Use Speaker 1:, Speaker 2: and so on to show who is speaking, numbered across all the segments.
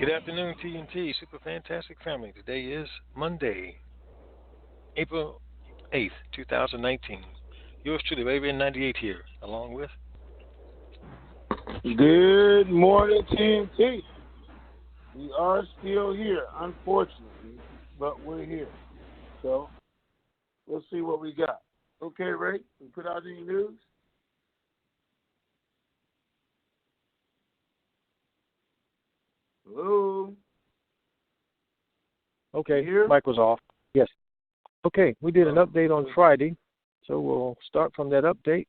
Speaker 1: Good afternoon, TNT Super Fantastic family. Today is Monday, April 8th, 2019. Yours truly, Raven 98 here, along with.
Speaker 2: Good morning, TNT. We are still here, unfortunately, but we're here. So we'll see what we got. Okay, Ray, we put out any news? Hello?
Speaker 3: Okay,
Speaker 2: Here?
Speaker 3: mic was off. Yes. Okay, we did an update on Friday, so we'll start from that update.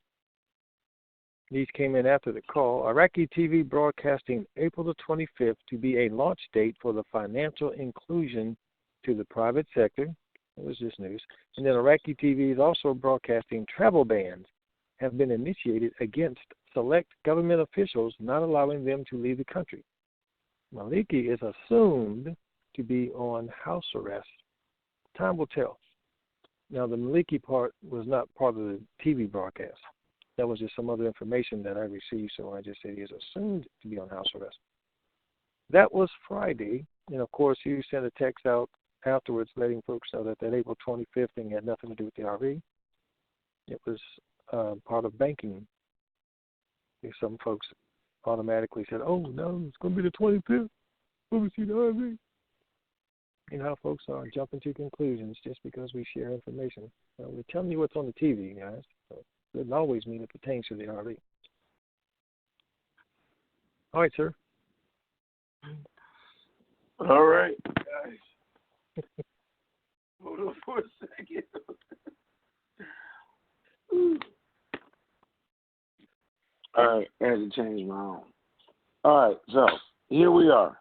Speaker 3: These came in after the call. Iraqi TV broadcasting April the 25th to be a launch date for the financial inclusion to the private sector. That was just news. And then Iraqi TV is also broadcasting travel bans have been initiated against select government officials not allowing them to leave the country. Maliki is assumed to be on house arrest. Time will tell. Now, the Maliki part was not part of the TV broadcast. That was just some other information that I received, so I just said he is assumed to be on house arrest. That was Friday, and of course, you sent a text out afterwards letting folks know that April 25th thing had nothing to do with the RV. It was part of banking. Some folks automatically said, oh, no, it's going to be the 25th. Let me see the RV. You know how folks are jumping to conclusions just because we share information. We're telling you what's on the TV, guys. So it doesn't always mean it pertains to the RV. All right, sir.
Speaker 2: All right, guys. Hold on for a second. All right, I had to change my own. All right, so here we are.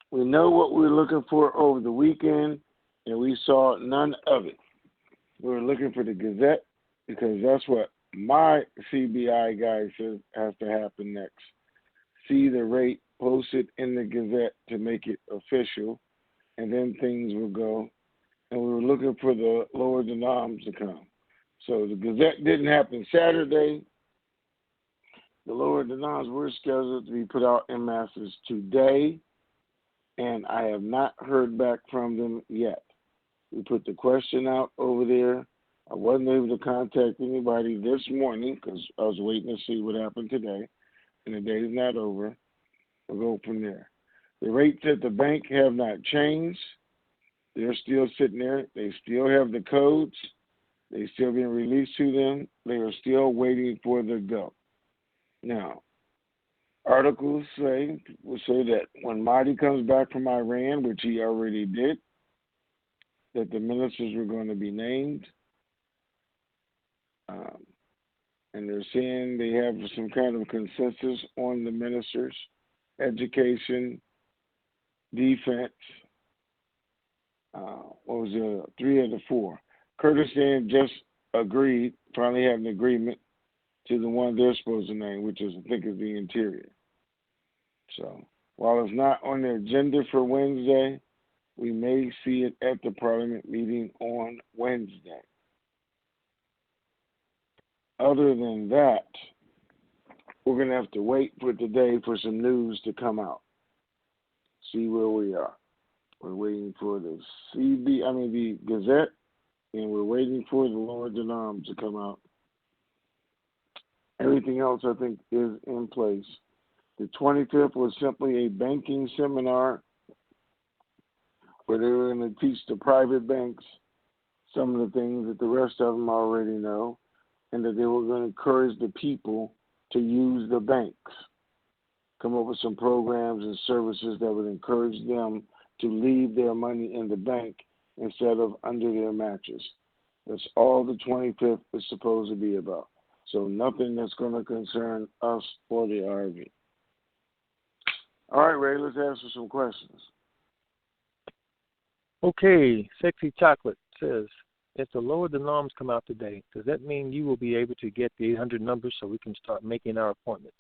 Speaker 2: We know what we were looking for over the weekend, and we saw none of it. We were looking for the Gazette because that's what my CBI guy says has to happen next. See the rate posted in the Gazette to make it official, and then things will go. And we were looking for the lower denoms to come. So the Gazette didn't happen Saturday. The lower denoms were scheduled to be put out in masses today, and I have not heard back from them yet. We put the question out over there. I wasn't able to contact anybody this morning because I was waiting to see what happened today, and the day is not over. We'll go from there. The rates at the bank have not changed. They're still sitting there. They still have the codes. They're still being released to them. They are still waiting for the go. Now, articles will say that when Mahdi comes back from Iran, which he already did, that the ministers were going to be named. And they're saying they have some kind of consensus on the ministers, education, defense. What was the 3 of the 4? Kurdistan just agreed, finally had an agreement to the one they're supposed to name, which is, I think, is the interior. So while it's not on the agenda for Wednesday, we may see it at the Parliament meeting on Wednesday. Other than that, we're going to have to wait for today for some news to come out. See where we are. We're waiting for the the Gazette, and we're waiting for the lower denom to come out. Everything else, I think, is in place. The 25th was simply a banking seminar where they were going to teach the private banks some of the things that the rest of them already know, and that they were going to encourage the people to use the banks, come up with some programs and services that would encourage them to leave their money in the bank instead of under their mattress. That's all the 25th is supposed to be about. So nothing that's going to concern us or the RV. All right, Ray, let's answer some questions.
Speaker 3: Okay, Sexy Chocolate says, if the lower denoms come out today, does that mean you will be able to get the 800 numbers so we can start making our appointments?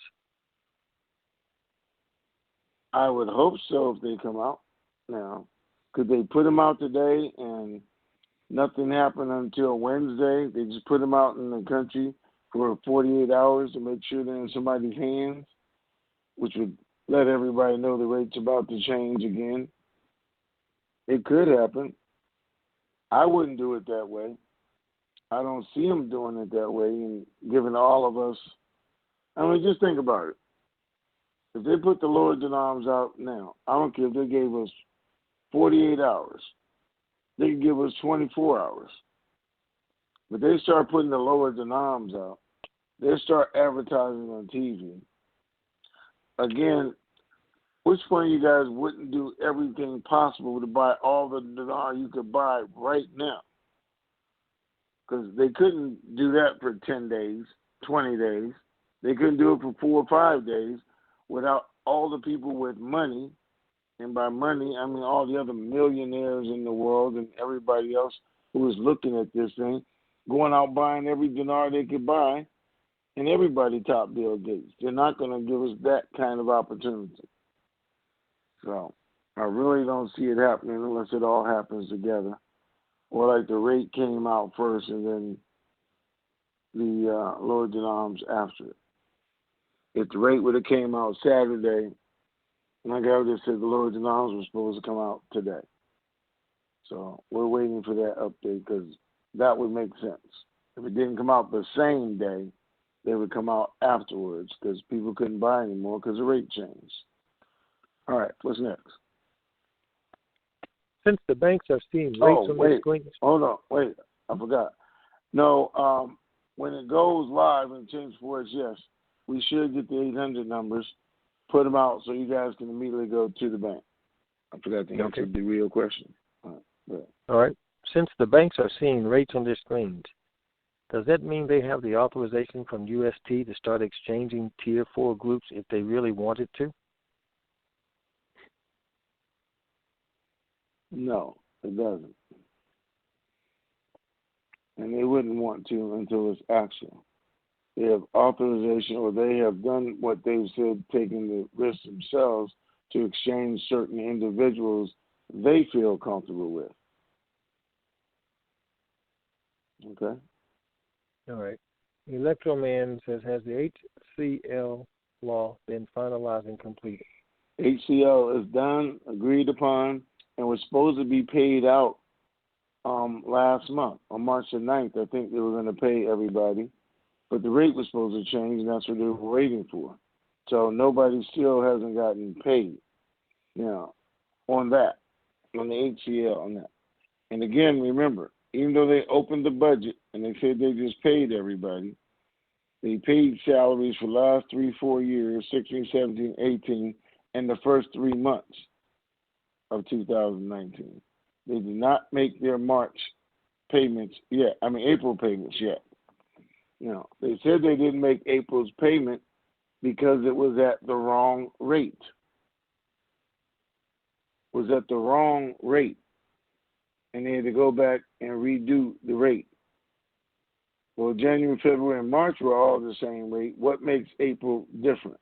Speaker 2: I would hope so if they come out. Now, could they put them out today and nothing happened until Wednesday? They just put them out in the country for 48 hours to make sure they're in somebody's hands, which would let everybody know the rate's about to change again. It could happen. I wouldn't do it that way. I don't see them doing it that way and giving all of us. I mean, just think about it. If they put the lowered denoms out now, I don't care if they gave us 48 hours. They could give us 24 hours. But they start putting the lowered denoms out. They start advertising on TV. Again, which one of you guys wouldn't do everything possible to buy all the dinar you could buy right now? Because they couldn't do that for 10 days, 20 days. They couldn't do it for 4 or 5 days without all the people with money. And by money, I mean all the other millionaires in the world and everybody else who is looking at this thing, going out buying every dinar they could buy, and everybody top Bill Gates. They're not going to give us that kind of opportunity. So I really don't see it happening unless it all happens together. Or like the rate came out first and then the lower denoms after it. If the rate would have came out Saturday, like I just said, the lower denoms were supposed to come out today. So we're waiting for that update because that would make sense. If it didn't come out the same day, they would come out afterwards because people couldn't buy anymore because the rate changed. All right, what's next?
Speaker 3: Since the banks are seeing rates on the screen.
Speaker 2: Hold on, wait, I forgot. No, when it goes live and changes for us, yes, we should get the 800 numbers, put them out so you guys can immediately go to the bank. I forgot to answer the real question. All
Speaker 3: right. Since the banks are seeing rates on their screens, does that mean they have the authorization from UST to start exchanging Tier 4 groups if they really wanted to?
Speaker 2: No, it doesn't. And they wouldn't want to until it's actual. They have authorization or they have done what they've said, taking the risk themselves to exchange certain individuals they feel comfortable with. Okay?
Speaker 3: All right. Electroman says, has the HCL law been finalized and completed?
Speaker 2: HCL is done, agreed upon, and was supposed to be paid out last month. On March the 9th, I think they were going to pay everybody. But the rate was supposed to change, and that's what they were waiting for. So nobody still hasn't gotten paid, on that, on the HCL, on that. And again, remember, even though they opened the budget and they said they just paid everybody, they paid salaries for the last 3-4 years, 16, 17, 18, and the first 3 months of 2019. They did not make their March payments yet. April payments yet. They said they didn't make April's payment because it was at the wrong rate. Was at the wrong rate. And they had to go back and redo the rate. Well, January, February, and March were all the same rate. What makes April different?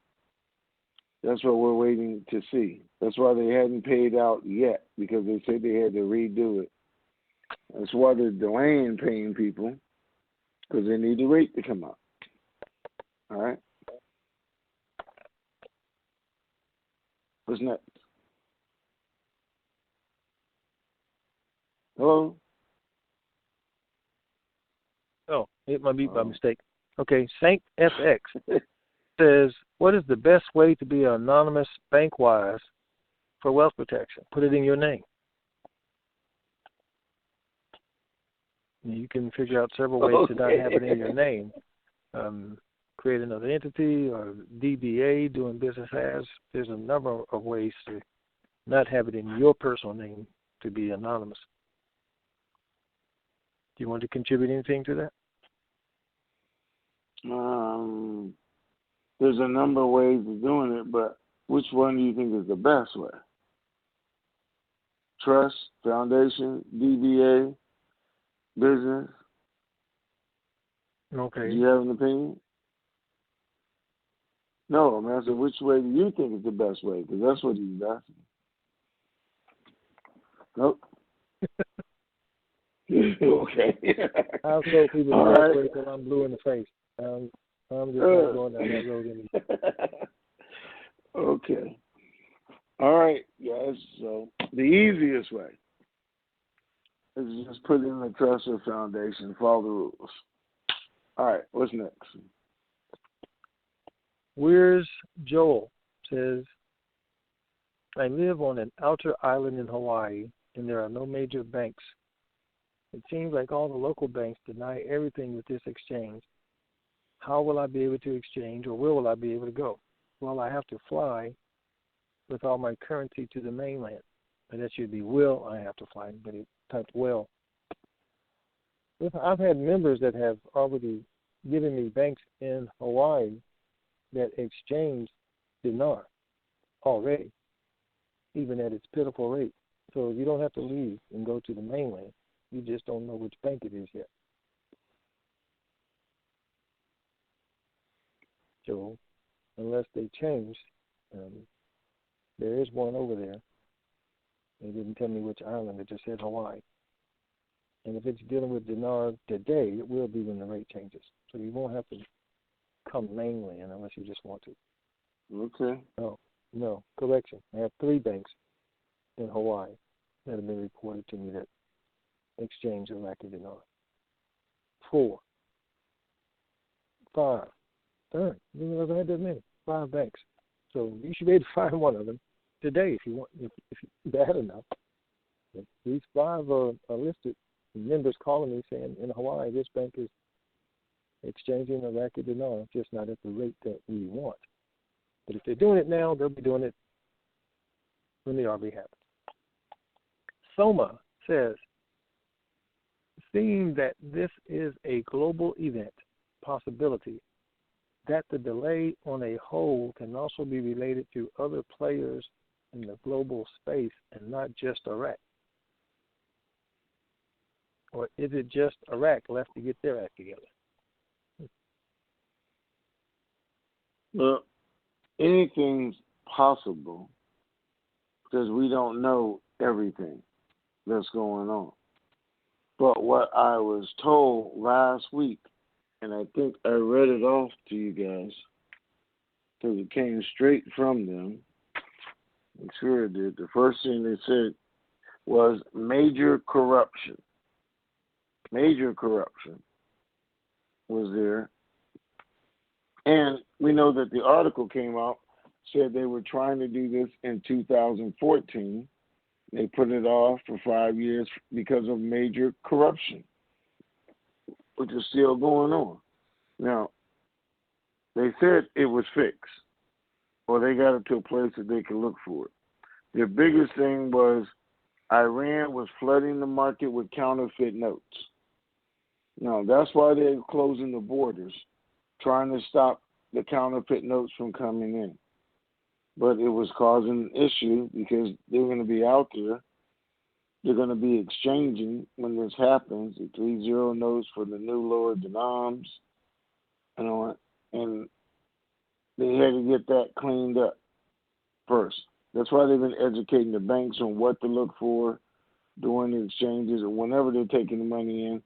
Speaker 2: That's what we're waiting to see. That's why they hadn't paid out yet, because they said they had to redo it. That's why they're delaying paying people, because they need the rate to come out. All right? What's next? Hello?
Speaker 3: Oh, it might be by mistake. Okay, Saint FX says, what is the best way to be anonymous bank-wise for wealth protection? Put it in your name. You can figure out several ways to not have it in your name. Create another entity or DBA, doing business as. There's a number of ways to not have it in your personal name to be anonymous. Do you want to contribute anything to that?
Speaker 2: There's a number of ways of doing it, but which one do you think is the best way? Trust, foundation, DBA, business?
Speaker 3: Okay.
Speaker 2: Do you have an opinion? No, I said, which way do you think is the best way? Because that's what he's asking. Nope. Okay.
Speaker 3: I'll show people the best way because I'm blue in the face. I'm just not going down that road anymore.
Speaker 2: Okay. All right, guys. So the easiest way is just put in the trust or foundation, follow the rules. All right, what's next?
Speaker 3: Where's Joel? Says, I live on an outer island in Hawaii, and there are no major banks. It seems like all the local banks deny everything with this exchange. How will I be able to exchange, or where will I be able to go? Well, I have to fly with all my currency to the mainland. And that should be will I have to fly, but it typed will. I've had members that have already given me banks in Hawaii that exchange dinar already, even at its pitiful rate. So you don't have to leave and go to the mainland. You just don't know which bank it is yet. So unless they change, there is one over there. They didn't tell me which island. It just said Hawaii. And if it's dealing with dinar today, it will be when the rate changes. So you won't have to come mainland unless you just want to.
Speaker 2: Okay.
Speaker 3: No, correction. I have 3 banks in Hawaii that have been reported to me that exchange Iraqi dinar. 4, 5. You know, I've had that many. 5 banks. So you should be able to find one of them today if you want, if you're bad enough. If these 5 are listed. Members calling me saying in Hawaii this bank is exchanging Iraqi dinar, just not at the rate that we want. But if they're doing it now, they'll be doing it when the RV happens. Soma says, seeing that this is a global event, possibility that the delay on a whole can also be related to other players in the global space and not just Iraq. Or is it just Iraq left to get their act together?
Speaker 2: Well, anything's possible because we don't know everything that's going on. But what I was told last week, and I think I read it off to you guys because it came straight from them. I'm sure it did. The first thing they said was major corruption. Major corruption was there. And we know that the article came out, said they were trying to do this in 2014. They put it off for 5 years because of major corruption, which is still going on. Now, they said it was fixed, or they got it to a place that they could look for it. Their biggest thing was Iran was flooding the market with counterfeit notes. Now, that's why they're closing the borders, trying to stop the counterfeit notes from coming in. But it was causing an issue because they're going to be out there. They're going to be exchanging when this happens, the 3-0 notes for the new lower denoms, and they had to get that cleaned up first. That's why they've been educating the banks on what to look for during the exchanges and whenever they're taking the money in,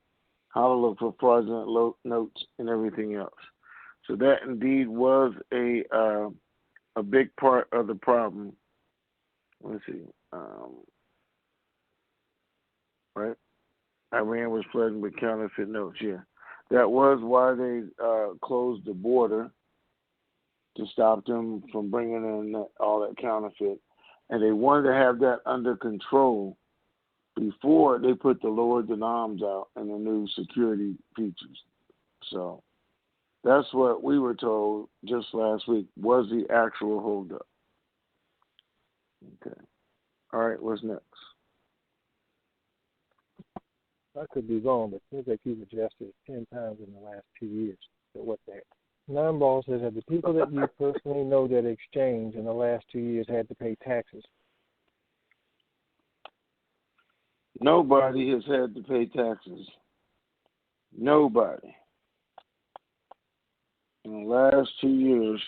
Speaker 2: how to look for fraudulent notes and everything else. So that indeed was a big part of the problem. Let's see. Right? Iran was flooding with counterfeit notes, yeah. That was why they closed the border to stop them from bringing in all that counterfeit. And they wanted to have that under control before they put the lower denoms out and the new security features. So that's what we were told just last week was the actual holdup. Okay. All right, what's next?
Speaker 3: I could be wrong, but it seems like you've adjusted it 10 times in the last 2 years. So what the heck? Nine Ball says that the people that you personally know that exchange in the last 2 years had to pay taxes.
Speaker 2: Nobody has had to pay taxes. Nobody. In the last 2 years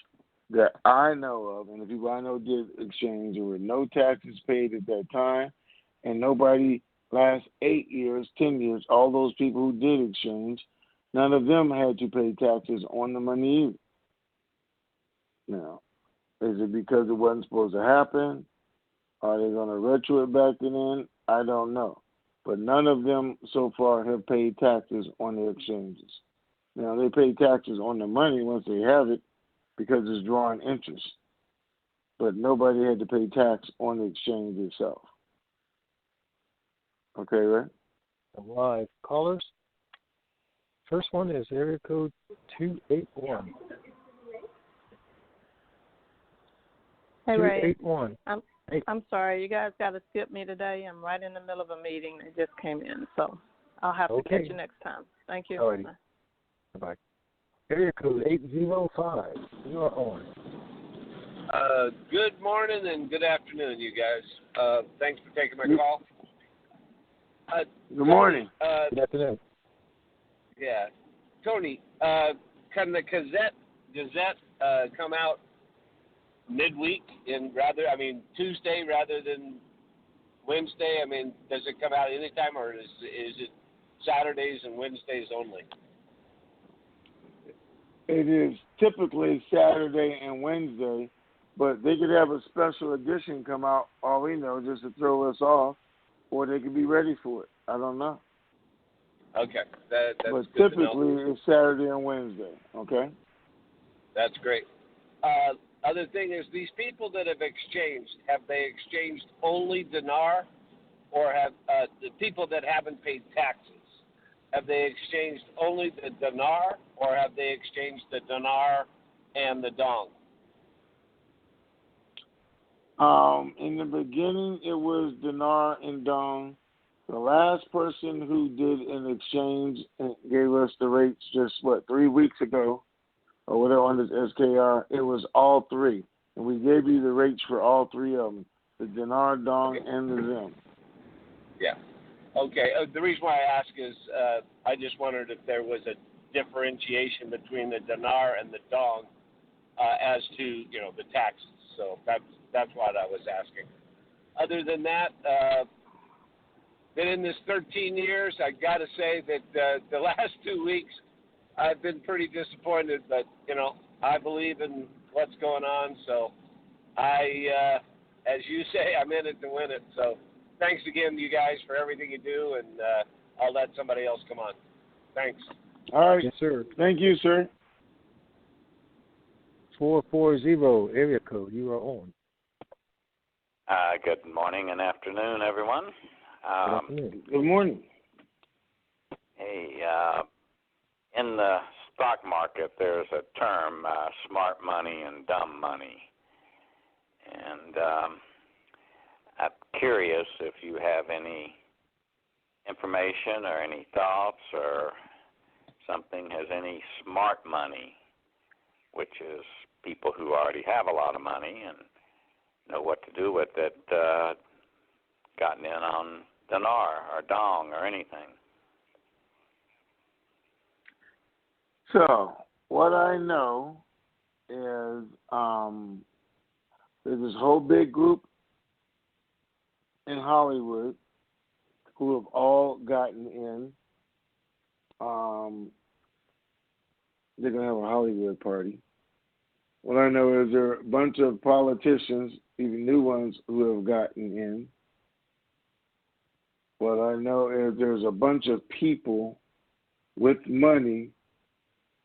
Speaker 2: that I know of, and the people I know did exchange, there were no taxes paid at that time, and nobody last 8 years, 10 years, all those people who did exchange, none of them had to pay taxes on the money either. Now, is it because it wasn't supposed to happen? Are they going to retro it back in? I don't know. But none of them so far have paid taxes on their exchanges. Now, they pay taxes on the money once they have it because it's drawing interest. But nobody had to pay tax on the exchange itself. Okay, right?
Speaker 3: Live callers. First one is area code 281.
Speaker 4: Hey, Ray.
Speaker 3: 281.
Speaker 4: I'm sorry. You guys got to skip me today. I'm right in the middle of a meeting that just came in, so I'll have to catch you next time. Thank you.
Speaker 3: All righty. Bye-bye. Area code 805. You are on.
Speaker 5: Good morning and good afternoon, you guys. Thanks for taking my call.
Speaker 2: Good morning.
Speaker 3: Good afternoon.
Speaker 5: Yeah. Tony, can the Gazette come out midweek Tuesday rather than Wednesday? I mean, does it come out anytime, or is it Saturdays and Wednesdays only?
Speaker 2: It is typically Saturday and Wednesday, but they could have a special edition come out, all we know, just to throw us off, or they could be ready for it. I don't know.
Speaker 5: Okay. That's
Speaker 2: but
Speaker 5: good
Speaker 2: typically
Speaker 5: to know.
Speaker 2: It's Saturday and Wednesday, okay?
Speaker 5: That's great. Other thing is, these people that have they exchanged only dinar, or have the people that haven't paid taxes, have they exchanged only the dinar, or have they exchanged the dinar and the dong?
Speaker 2: In the beginning, it was dinar and dong. The last person who did an exchange and gave us the rates just, 3 weeks ago, or whatever on this SKR, it was all three. And we gave you the rates for all three of them, the dinar, dong, and the zim.
Speaker 5: Yeah. Okay. The reason why I ask is I just wondered if there was a differentiation between the dinar and the dong as to, the taxes. So that's what I was asking. Other than that, been in this 13 years, I got to say that the last 2 weeks I've been pretty disappointed, but, I believe in what's going on. So I, as you say, I'm in it to win it. So thanks again, you guys, for everything you do, and I'll let somebody else come on. Thanks.
Speaker 2: All right.
Speaker 3: Yes, sir.
Speaker 2: Thank you, sir.
Speaker 3: 440 area code. You are on.
Speaker 6: Good morning and afternoon, everyone.
Speaker 3: Good afternoon.
Speaker 2: Good morning.
Speaker 6: Hey, in the stock market, there's a term, smart money and dumb money. And I'm curious if you have any information or any thoughts or something, has any smart money, which is people who already have a lot of money and know what to do with it, gotten in on dinar or dong or anything.
Speaker 2: So, what I know is there's this whole big group in Hollywood who have all gotten in. They're going to have a Hollywood party. What I know is there are a bunch of politicians, even new ones, who have gotten in. What I know is there's a bunch of people with money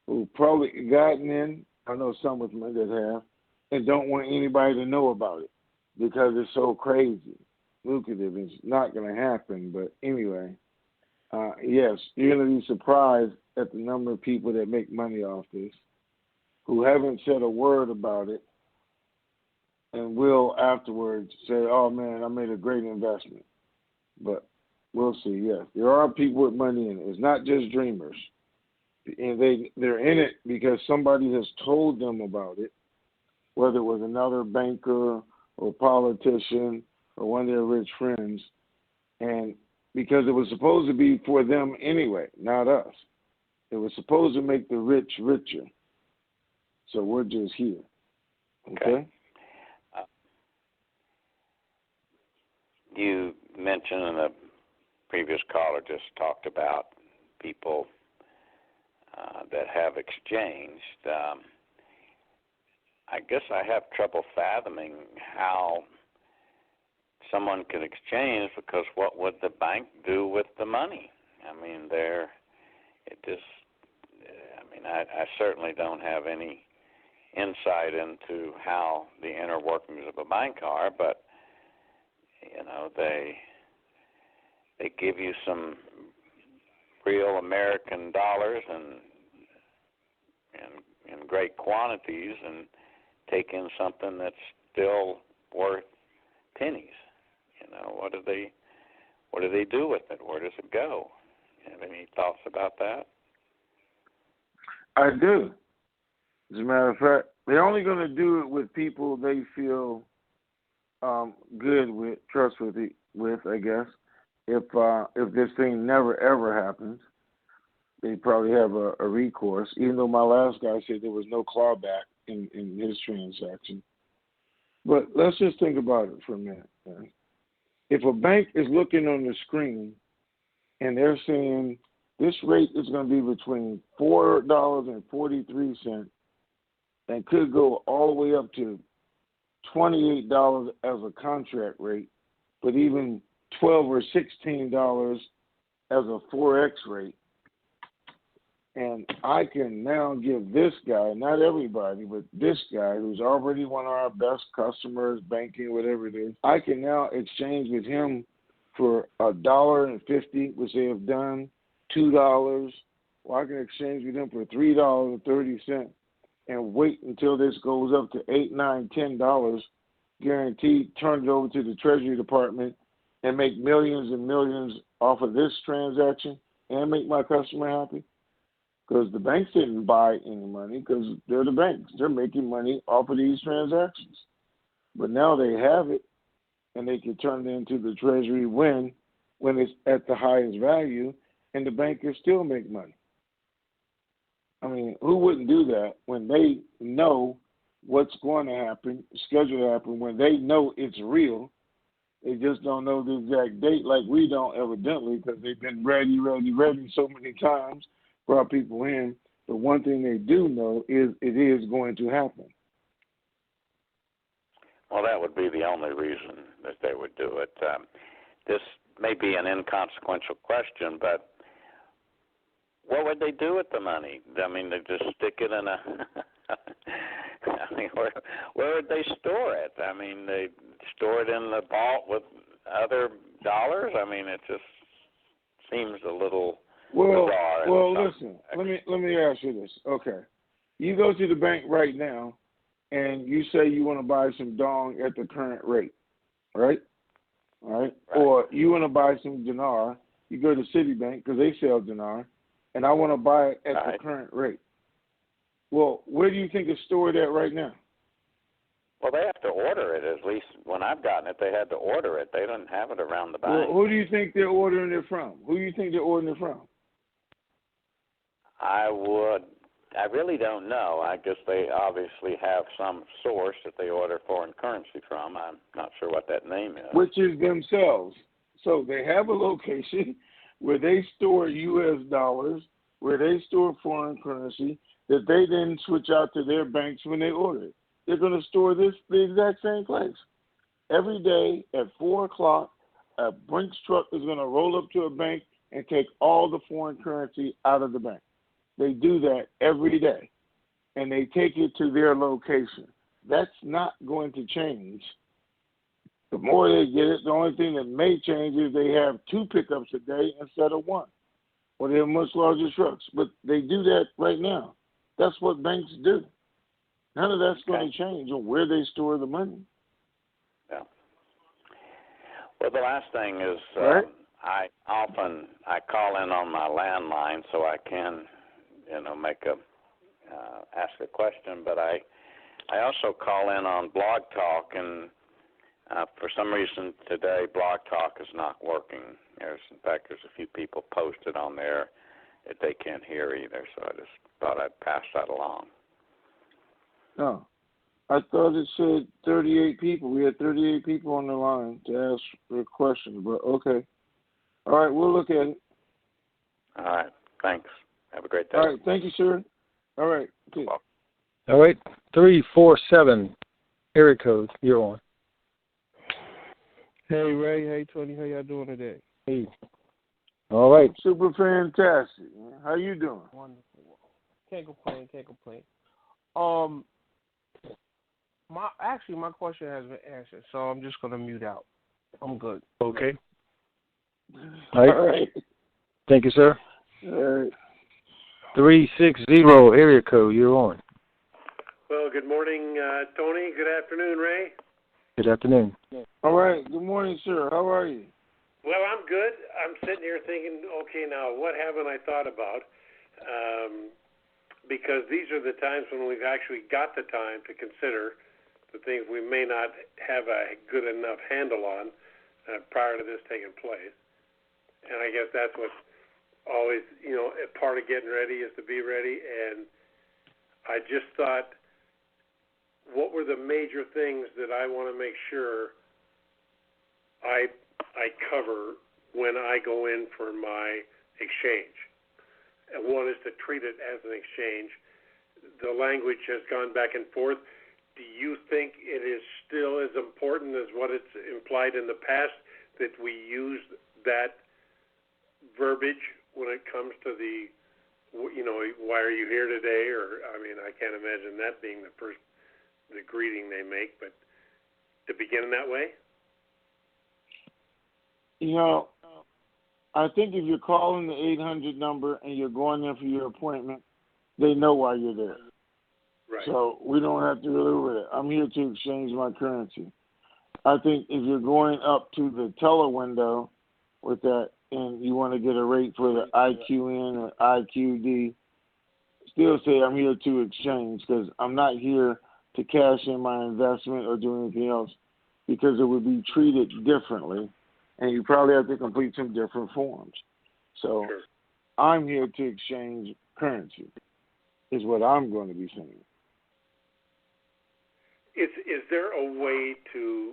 Speaker 2: who probably gotten in. I know some with money that have, and don't want anybody to know about it because it's so crazy, lucrative. It's not going to happen. But anyway, yes, you're going to be surprised at the number of people that make money off this, who haven't said a word about it, and will afterwards say, oh, man, I made a great investment. But we'll see, yes. There are people with money in it. It's not just dreamers. And they're in it because somebody has told them about it, whether it was another banker or politician or one of their rich friends, and because it was supposed to be for them anyway, not us. It was supposed to make the rich richer. So we're just here. Okay?
Speaker 6: You mentioned, and the previous caller just talked about people that have exchanged. I guess I have trouble fathoming how someone can exchange, because what would the bank do with the money? I mean, I certainly don't have any insight into how the inner workings of a bank are, but they give you some real American dollars and in great quantities, and take in something that's still worth pennies. What do they do with it? Where does it go? Have any thoughts about that?
Speaker 2: I do. As a matter of fact, they're only going to do it with people they feel good with, trustworthy with, I guess. If this thing never ever happens, they probably have a recourse. Even though my last guy said there was no clawback in his transaction. But let's just think about it for a minute, man. If a bank is looking on the screen and they're saying this rate is going to be between $4.43 and could go all the way up to $28 as a contract rate, but even $12 or $16 as a 4X rate, and I can now give this guy, not everybody, but this guy who's already one of our best customers, banking, whatever it is, I can now exchange with him for $1.50, which they have done, $2, or I can exchange with him for $3.30 and wait until this goes up to $8, $9, $10, guaranteed, turn it over to the Treasury Department and make millions and millions off of this transaction and make my customer happy. Because the banks didn't buy any money, because they're the banks. They're making money off of these transactions. But now they have it, and they can turn it into the Treasury when it's at the highest value, and the bank can still make money. I mean, who wouldn't do that when they know what's going to happen, scheduled to happen, when they know it's real? They just don't know the exact date like we don't, evidently, because they've been ready so many times. Brought people in, but one thing they do know is it is going to happen.
Speaker 6: Well, that would be the only reason that they would do it. This may be an inconsequential question, but what would they do with the money? I mean, they just stick it in a... I mean, where would they store it? I mean, they store it in the vault with other dollars? I mean, it just seems a little...
Speaker 2: Well, listen. Let me ask you this. Okay, you go to the bank right now, and you say you want to buy some dong at the current rate, right? All right. Or you want to buy some dinar. You go to Citibank because they sell dinar, and I want to buy it at the current rate. Well, where do you think it's stored at right now?
Speaker 6: Well, they have to order it. At least when I've gotten it, they had to order it. They didn't have it around the bank.
Speaker 2: Well, who do you think they're ordering it from?
Speaker 6: I really don't know. I guess they obviously have some source that they order foreign currency from. I'm not sure what that name is.
Speaker 2: Which is themselves. So they have a location where they store U.S. dollars, where they store foreign currency, that they then switch out to their banks when they order it. They're going to store this the exact same place. Every day at 4 o'clock, a Brinks truck is going to roll up to a bank and take all the foreign currency out of the bank. They do that every day, and they take it to their location. That's not going to change. The more they get it, the only thing that may change is they have 2 pickups a day instead of 1, or they have much larger trucks. But they do that right now. That's what banks do. None of that's going to change on where they store the money.
Speaker 6: Yeah. Well, the last thing is I call in on my landline so I can, ask a question, but I also call in on Blog Talk, and for some reason today Blog Talk is not working. There's a few people posted on there that they can't hear either, so I just thought I'd pass that along.
Speaker 2: Oh, I thought it said 38 people. We had 38 people on the line to ask a question, but okay. All right, we'll look at it.
Speaker 6: All right, thanks. Have a great day.
Speaker 2: All right, thank you, sir. All right. Okay.
Speaker 3: All right, 347, area code, you're on.
Speaker 7: Hey, Ray. Hey, Tony. How y'all doing today?
Speaker 3: Hey. All right.
Speaker 2: Super fantastic, man. How you doing?
Speaker 7: Wonderful. Can't complain. My question has been answered, so I'm just gonna mute out. I'm good.
Speaker 3: Okay. All right. Thank you, sir.
Speaker 2: All right.
Speaker 3: 360 area code. You're on.
Speaker 8: Well, good morning, Tony. Good afternoon, Ray.
Speaker 3: Good afternoon.
Speaker 2: All right. Good morning, sir. How are you?
Speaker 8: Well, I'm good. I'm sitting here thinking, okay, now what haven't I thought about? Because these are the times when we've actually got the time to consider the things we may not have a good enough handle on prior to this taking place. And I guess that's what's always, a part of getting ready is to be ready. And I just thought, what were the major things that I want to make sure I cover when I go in for my exchange? And one is to treat it as an exchange. The language has gone back and forth. Do you think it is still as important as what it's implied in the past that we use that verbiage when it comes to the, why are you here today? Or, I can't imagine that being the greeting they make, but to begin that way?
Speaker 2: I think if you're calling the 800 number and you're going there for your appointment, they know why you're there.
Speaker 8: Right.
Speaker 2: So we don't have to really with it. I'm here to exchange my currency. I think if you're going up to the teller window with that and you want to get a rate for the IQN or IQD, still say I'm here to exchange, because I'm not here to cash in my investment or do anything else, because it would be treated differently and you probably have to complete some different forms. So
Speaker 8: sure.
Speaker 2: I'm here to exchange currency is what I'm going to be saying.
Speaker 8: Is there a way to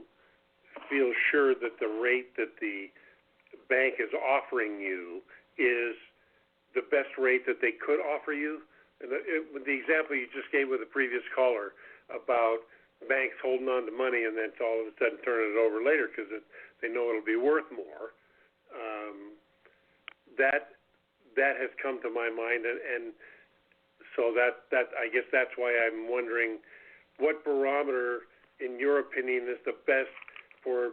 Speaker 8: feel sure that the rate that the bank is offering you is the best rate that they could offer you? And the example you just gave with the previous caller about banks holding on to money and then all of a sudden turning it over later because they know it'll be worth more. That has come to my mind, and so that I guess that's why I'm wondering what barometer, in your opinion, is the best for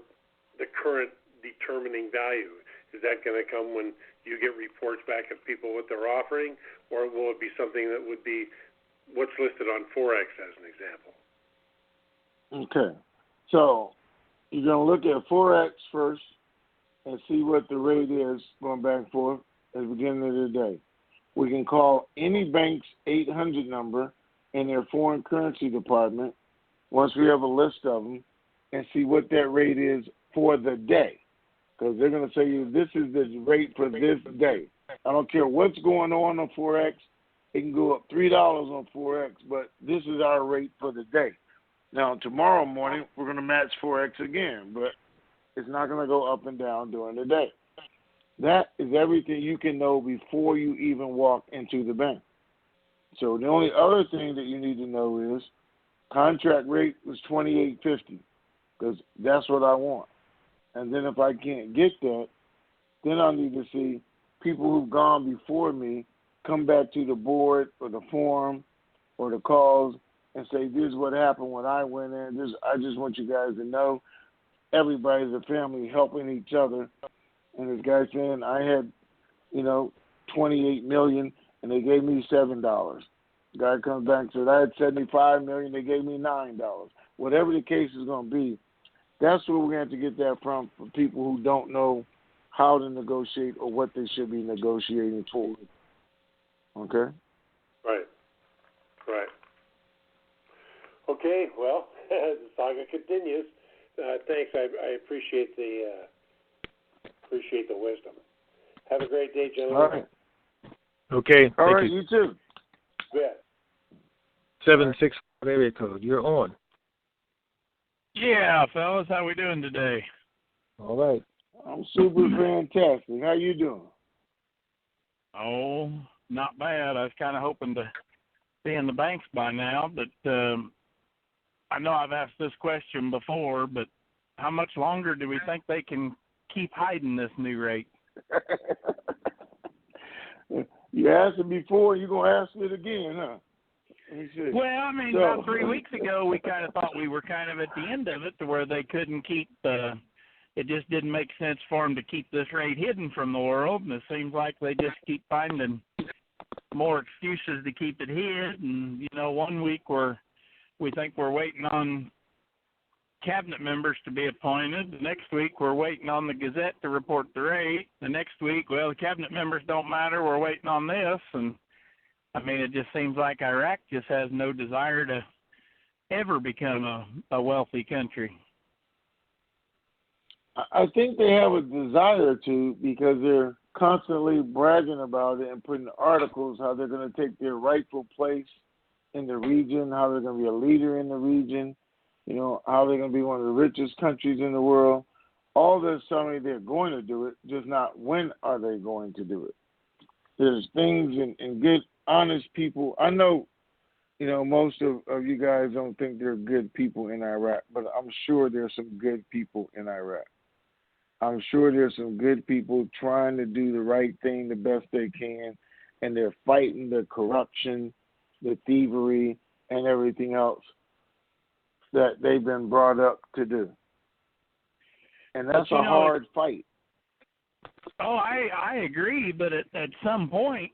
Speaker 8: the current determining value. Is that going to come when you get reports back of people what they're offering, or will it be something that would be what's listed on Forex as an example?
Speaker 2: Okay. So you're going to look at Forex first and see what the rate is going back and forth at the beginning of the day. We can call any bank's 800 number in their foreign currency department once we have a list of them and see what that rate is for the day. Because they're going to say you this is the rate for this day. I don't care what's going on Forex. It can go up $3 on Forex, but this is our rate for the day. Now, tomorrow morning, we're going to match Forex again, but it's not going to go up and down during the day. That is everything you can know before you even walk into the bank. So the only other thing that you need to know is contract rate was $28.50, because that's what I want. And then if I can't get that, then I need to see people who've gone before me come back to the board or the forum or the calls and say, this is what happened when I went in. I just want you guys to know everybody's a family helping each other. And this guy saying I had, $28 million and they gave me $7. The guy comes back and says I had $75 million, they gave me $9. Whatever the case is going to be, that's where we're going to have to get that from for people who don't know how to negotiate or what they should be negotiating for. Okay?
Speaker 8: Right. Okay, well, the saga continues. Thanks. I appreciate the wisdom. Have a great day, gentlemen.
Speaker 2: All right.
Speaker 3: Okay.
Speaker 2: All
Speaker 3: thank
Speaker 2: right, you too.
Speaker 8: Yeah.
Speaker 3: 765 area code. You're on.
Speaker 9: Yeah, fellas, how we doing today?
Speaker 3: All right.
Speaker 2: I'm super fantastic. How you doing?
Speaker 9: Oh, not bad. I was kind of hoping to be in the banks by now, but I know I've asked this question before, but how much longer do we think they can keep hiding this new rate?
Speaker 2: You asked it before, you're going to ask it again, huh?
Speaker 9: Well, I mean, about 3 weeks ago, we kind of thought we were kind of at the end of it to where they couldn't keep it just didn't make sense for them to keep this rate hidden from the world, and it seems like they just keep finding more excuses to keep it hid. And, you know, 1 week we think we're waiting on cabinet members to be appointed. The next week we're waiting on the Gazette to report the rate. The next week, well, the cabinet members don't matter. We're waiting on this. And, I mean, it just seems like Iraq just has no desire to ever become a wealthy country.
Speaker 2: I think they have a desire to, because they're constantly bragging about it and putting articles how they're going to take their rightful place in the region, how they're going to be a leader in the region, you know, how they're going to be one of the richest countries in the world. All this telling me they're going to do it, just not when are they going to do it. There's things and good, honest people. I know, you know, most of you guys don't think they're good people in Iraq, but I'm sure there's some good people in Iraq. I'm sure there's some good people trying to do the right thing the best they can, and they're fighting the corruption, the thievery, and everything else that they've been brought up to do. And that's a hard fight.
Speaker 9: Oh, I agree, but at some point,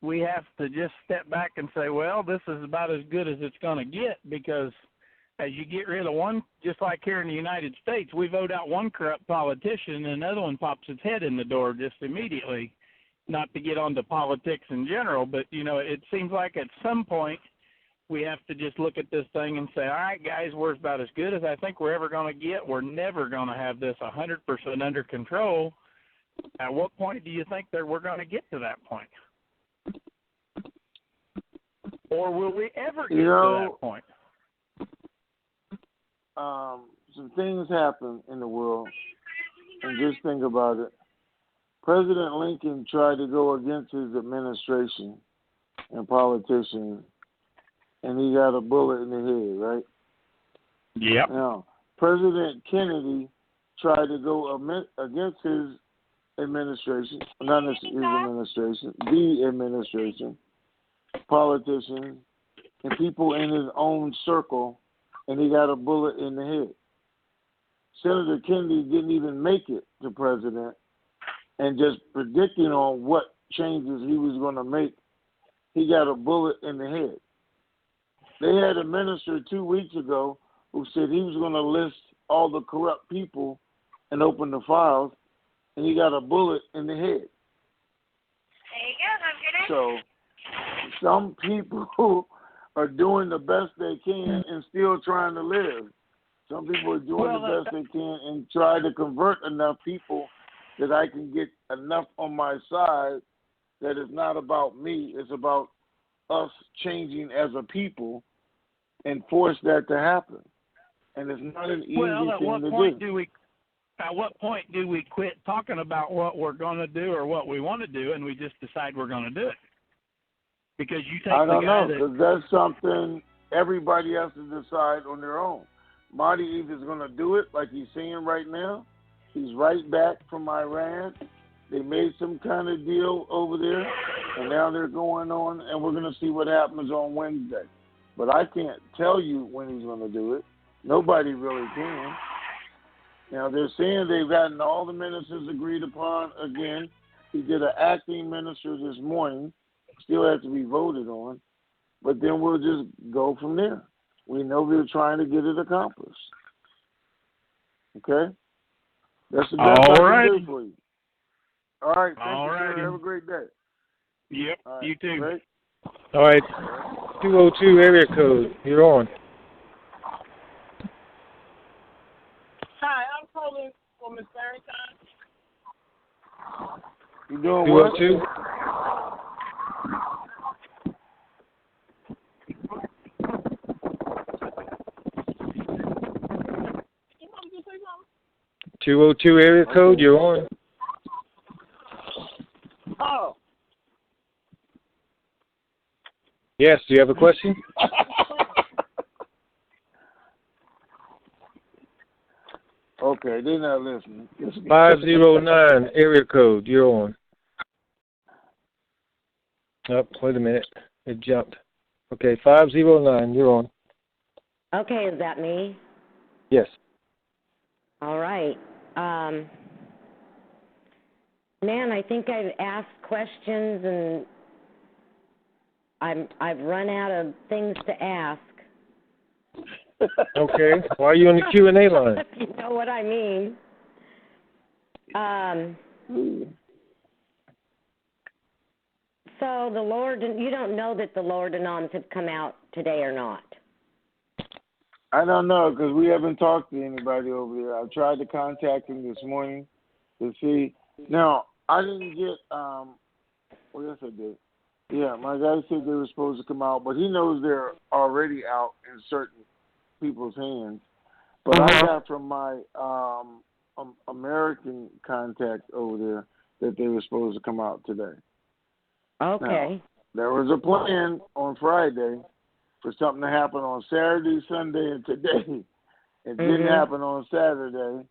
Speaker 9: we have to just step back and say, well, this is about as good as it's going to get, because as you get rid of one, just like here in the United States, we vote out one corrupt politician and another one pops its head in the door just immediately. Not to get onto politics in general, but, you know, it seems like at some point we have to just look at this thing and say, all right, guys, we're about as good as I think we're ever going to get. We're never going to have this 100% under control. At what point do you think that we're going to get to that point? Or will we ever get to that point?
Speaker 2: Some things happen in the world, and just think about it. President Lincoln tried to go against his administration and politicians, and he got a bullet in the head, right?
Speaker 9: Yep.
Speaker 2: Now, President Kennedy tried to go against his administration, not his administration, the administration, politicians, and people in his own circle, and he got a bullet in the head. Senator Kennedy didn't even make it to president, and just predicting on what changes he was going to make, he got a bullet in the head. They had a minister 2 weeks ago who said he was going to list all the corrupt people and open the files, and he got a bullet in the head.
Speaker 10: There you go,
Speaker 2: so some people are doing the best they can and still trying to live. Some people are doing the best they can and try to convert enough people that I can get enough on my side that it's not about me, it's about us changing as a people and force that to happen. And it's not an easy thing to do.
Speaker 9: At what point do we quit talking about what we're going to do or what we want to do, and we just decide we're going to do it? Because you take
Speaker 2: I don't know, because that's something everybody has to decide on their own. Marty either is going to do it like he's saying right now. He's right back from Iran. They made some kind of deal over there, and now they're going on, and we're going to see what happens on Wednesday. But I can't tell you when he's going to do it. Nobody really can. Now, they're saying they've gotten all the ministers agreed upon again. He did an acting minister this morning. Still has to be voted on. But then we'll just go from there. We know they're trying to get it accomplished. Okay? That's the best I can do for you. All right. Thank you, sir. Have a great day.
Speaker 9: Yep. Right. You too.
Speaker 2: Great.
Speaker 3: All right. 202 area code. You're on.
Speaker 11: Hi, I'm calling for Miss Barrington.
Speaker 2: You doing what?
Speaker 3: 202?
Speaker 11: You want to say something?
Speaker 3: 202 area code. You're on.
Speaker 11: Oh.
Speaker 3: Yes. Do you have a question?
Speaker 2: Okay, they're not listening.
Speaker 3: 509 area code. You're on. Oh, wait a minute. It jumped. Okay, 509. You're on.
Speaker 12: Okay, is that me?
Speaker 3: Yes.
Speaker 12: All right. Man, I think I've asked questions and I've run out of things to ask.
Speaker 3: Okay. Why are you on the Q&A line?
Speaker 12: You know what I mean. So the Lord, you don't know that the Lord and Noms have come out today or not?
Speaker 2: I don't know because we haven't talked to anybody over there. I tried to contact them this morning to see. Now, I didn't get, well, yes, I did. Yeah, my guy said they were supposed to come out, but he knows they're already out in certain people's hands. But I got from my American contacts over there that they were supposed to come out today.
Speaker 12: Okay.
Speaker 2: Now, there was a plan on Friday for something to happen on Saturday, Sunday, and today. It didn't happen on Saturday.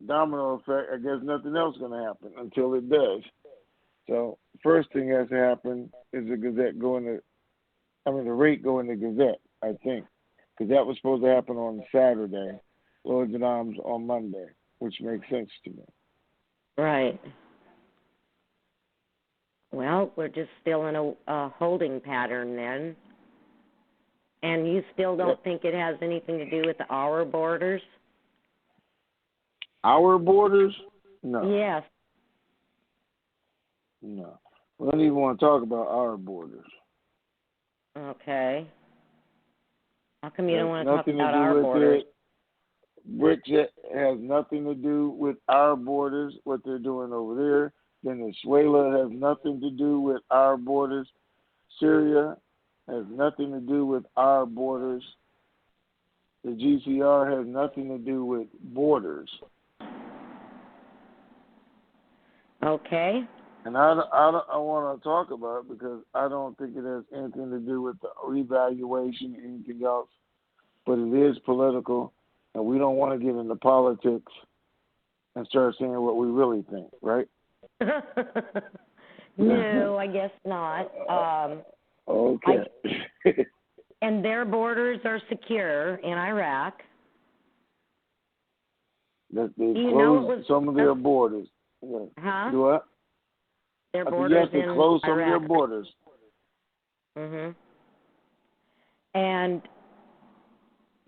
Speaker 2: Domino effect, I guess nothing else is going to happen until it does. So first thing has to happen is the Gazette the rate go in the Gazette, I think. Because that was supposed to happen on Saturday, Lords and Arms on Monday, which makes sense to me.
Speaker 12: Right. Well, we're just still in a holding pattern then. And you still don't think it has anything to do with our borders?
Speaker 2: Our borders? No.
Speaker 12: Yes.
Speaker 2: No. We don't even want to talk about our borders.
Speaker 12: Okay. How come you don't want to talk about our borders?
Speaker 2: Bridget has nothing to do with our borders, what they're doing over there. Venezuela has nothing to do with our borders. Syria has nothing to do with our borders. The GCR has nothing to do with borders.
Speaker 12: Okay.
Speaker 2: And I want to talk about it because I don't think it has anything to do with the revaluation or anything else. But it is political, and we don't want to get into politics and start saying what we really think, right?
Speaker 12: No, I guess not.
Speaker 2: Okay.
Speaker 12: And their borders are secure in Iraq.
Speaker 2: That they closed some of their borders.
Speaker 12: Huh?
Speaker 2: Do what?
Speaker 12: Their borders
Speaker 2: yes, they closed some of their borders.
Speaker 12: And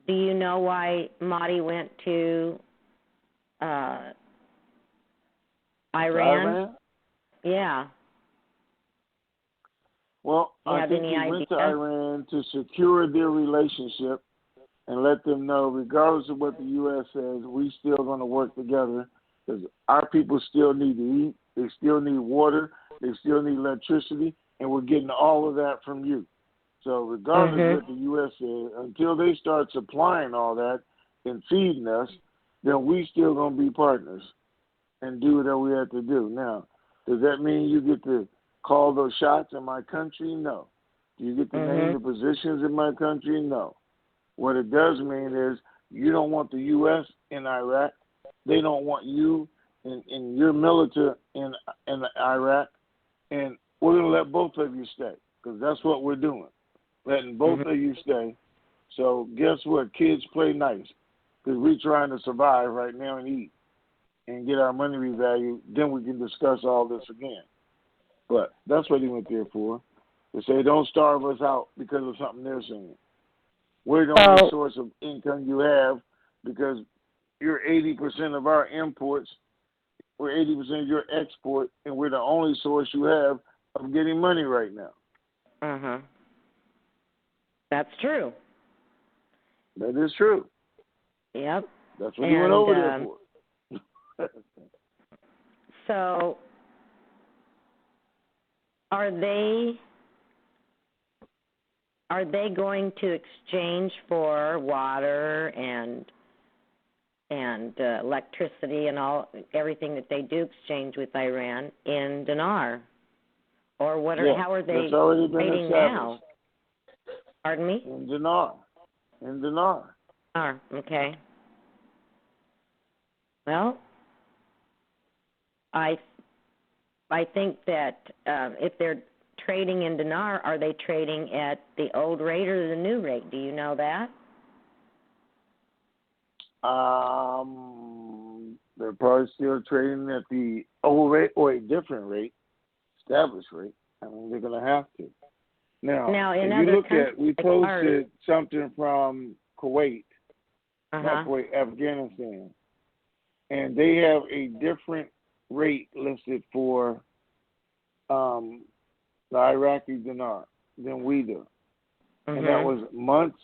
Speaker 12: do you know why Mahdi went to Iran? Yeah.
Speaker 2: Well, I think he went to Iran to secure their relationship and let them know, regardless of what the U.S. says, we still going to work together because our people still need to eat, they still need water, they still need electricity, and we're getting all of that from you. So regardless of what the U.S. says, until they start supplying all that and feeding us, then we still going to be partners and do whatever we have to do. Now, does that mean you get to call those shots in my country? No. Do you get to name the positions in my country? No. What it does mean is you don't want the U.S. in Iraq. They don't want you in your military in Iraq. And we're going to let both of you stay because that's what we're doing, letting both of you stay. So guess what? Kids, play nice because we're trying to survive right now and eat and get our money revalued. Then we can discuss all this again. But that's what he went there for, to say don't starve us out because of something they're saying. We're the only source of income you have because you're 80% of our imports, we're 80% of your export, and we're the only source you have of getting money right now.
Speaker 12: That's true.
Speaker 2: That is true.
Speaker 12: Yep.
Speaker 2: That's what he went over there for.
Speaker 12: So, are they going to exchange for water and electricity and everything that they do exchange with Iran in Dinar? Or how are they trading now? Pardon me?
Speaker 2: In Dinar.
Speaker 12: Okay. Well, I think that if they're trading in dinar, are they trading at the old rate or the new rate? Do you know that?
Speaker 2: They're probably still trading at the old rate or a different rate, established rate. I mean, they're going to have to. Now
Speaker 12: in
Speaker 2: if you look
Speaker 12: countries,
Speaker 2: at, we posted something from Kuwait, not Kuwait, Afghanistan, and they have a different rate listed for the Iraqi dinar than we do. And that was months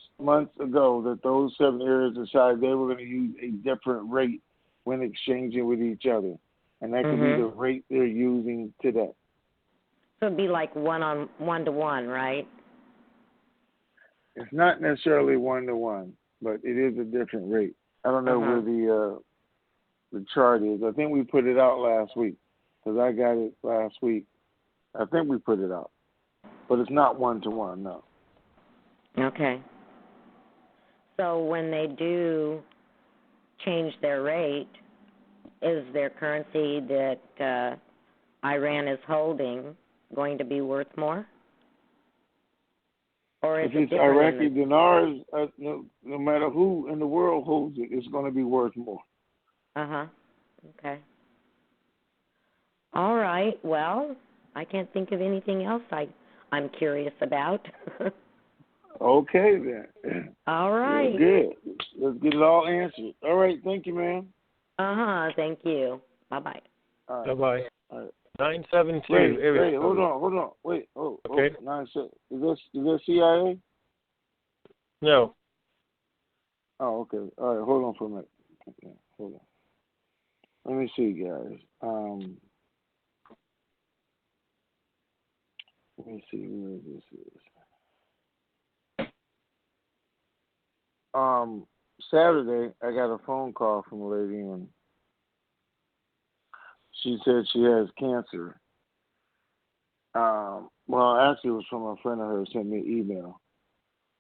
Speaker 2: ago that those 7 areas decided they were going to use a different rate when exchanging with each other. And that could be the rate they're using today.
Speaker 12: So it'd be like 1-to-1, right?
Speaker 2: It's not necessarily 1-to-1, but it is a different rate. I don't know where the chart is. I think we put it out last week because I got it last week. I think we put it out. But it's not 1-to-1, no.
Speaker 12: Okay. So when they do change their rate, is their currency that Iran is holding going to be worth more? Or is
Speaker 2: if it's Iraqi dinars, no matter who in the world holds it, it's going to be worth more.
Speaker 12: Okay. All right. Well, I can't think of anything else I'm curious about.
Speaker 2: Okay, then.
Speaker 12: All right.
Speaker 2: Good. Let's get it all answered. All right. Thank you, ma'am.
Speaker 12: Thank you. Bye-bye.
Speaker 2: All right.
Speaker 3: Bye-bye.
Speaker 2: All right.
Speaker 3: 972.
Speaker 2: Wait, hold on. Wait, okay. 97. Is that CIA?
Speaker 3: No.
Speaker 2: Oh, okay. All right, hold on for a minute. Okay, hold on. Let me see, guys. Let me see where this is. Saturday, I got a phone call from a lady, and she said she has cancer. Well, actually, it was from a friend of hers sent me an email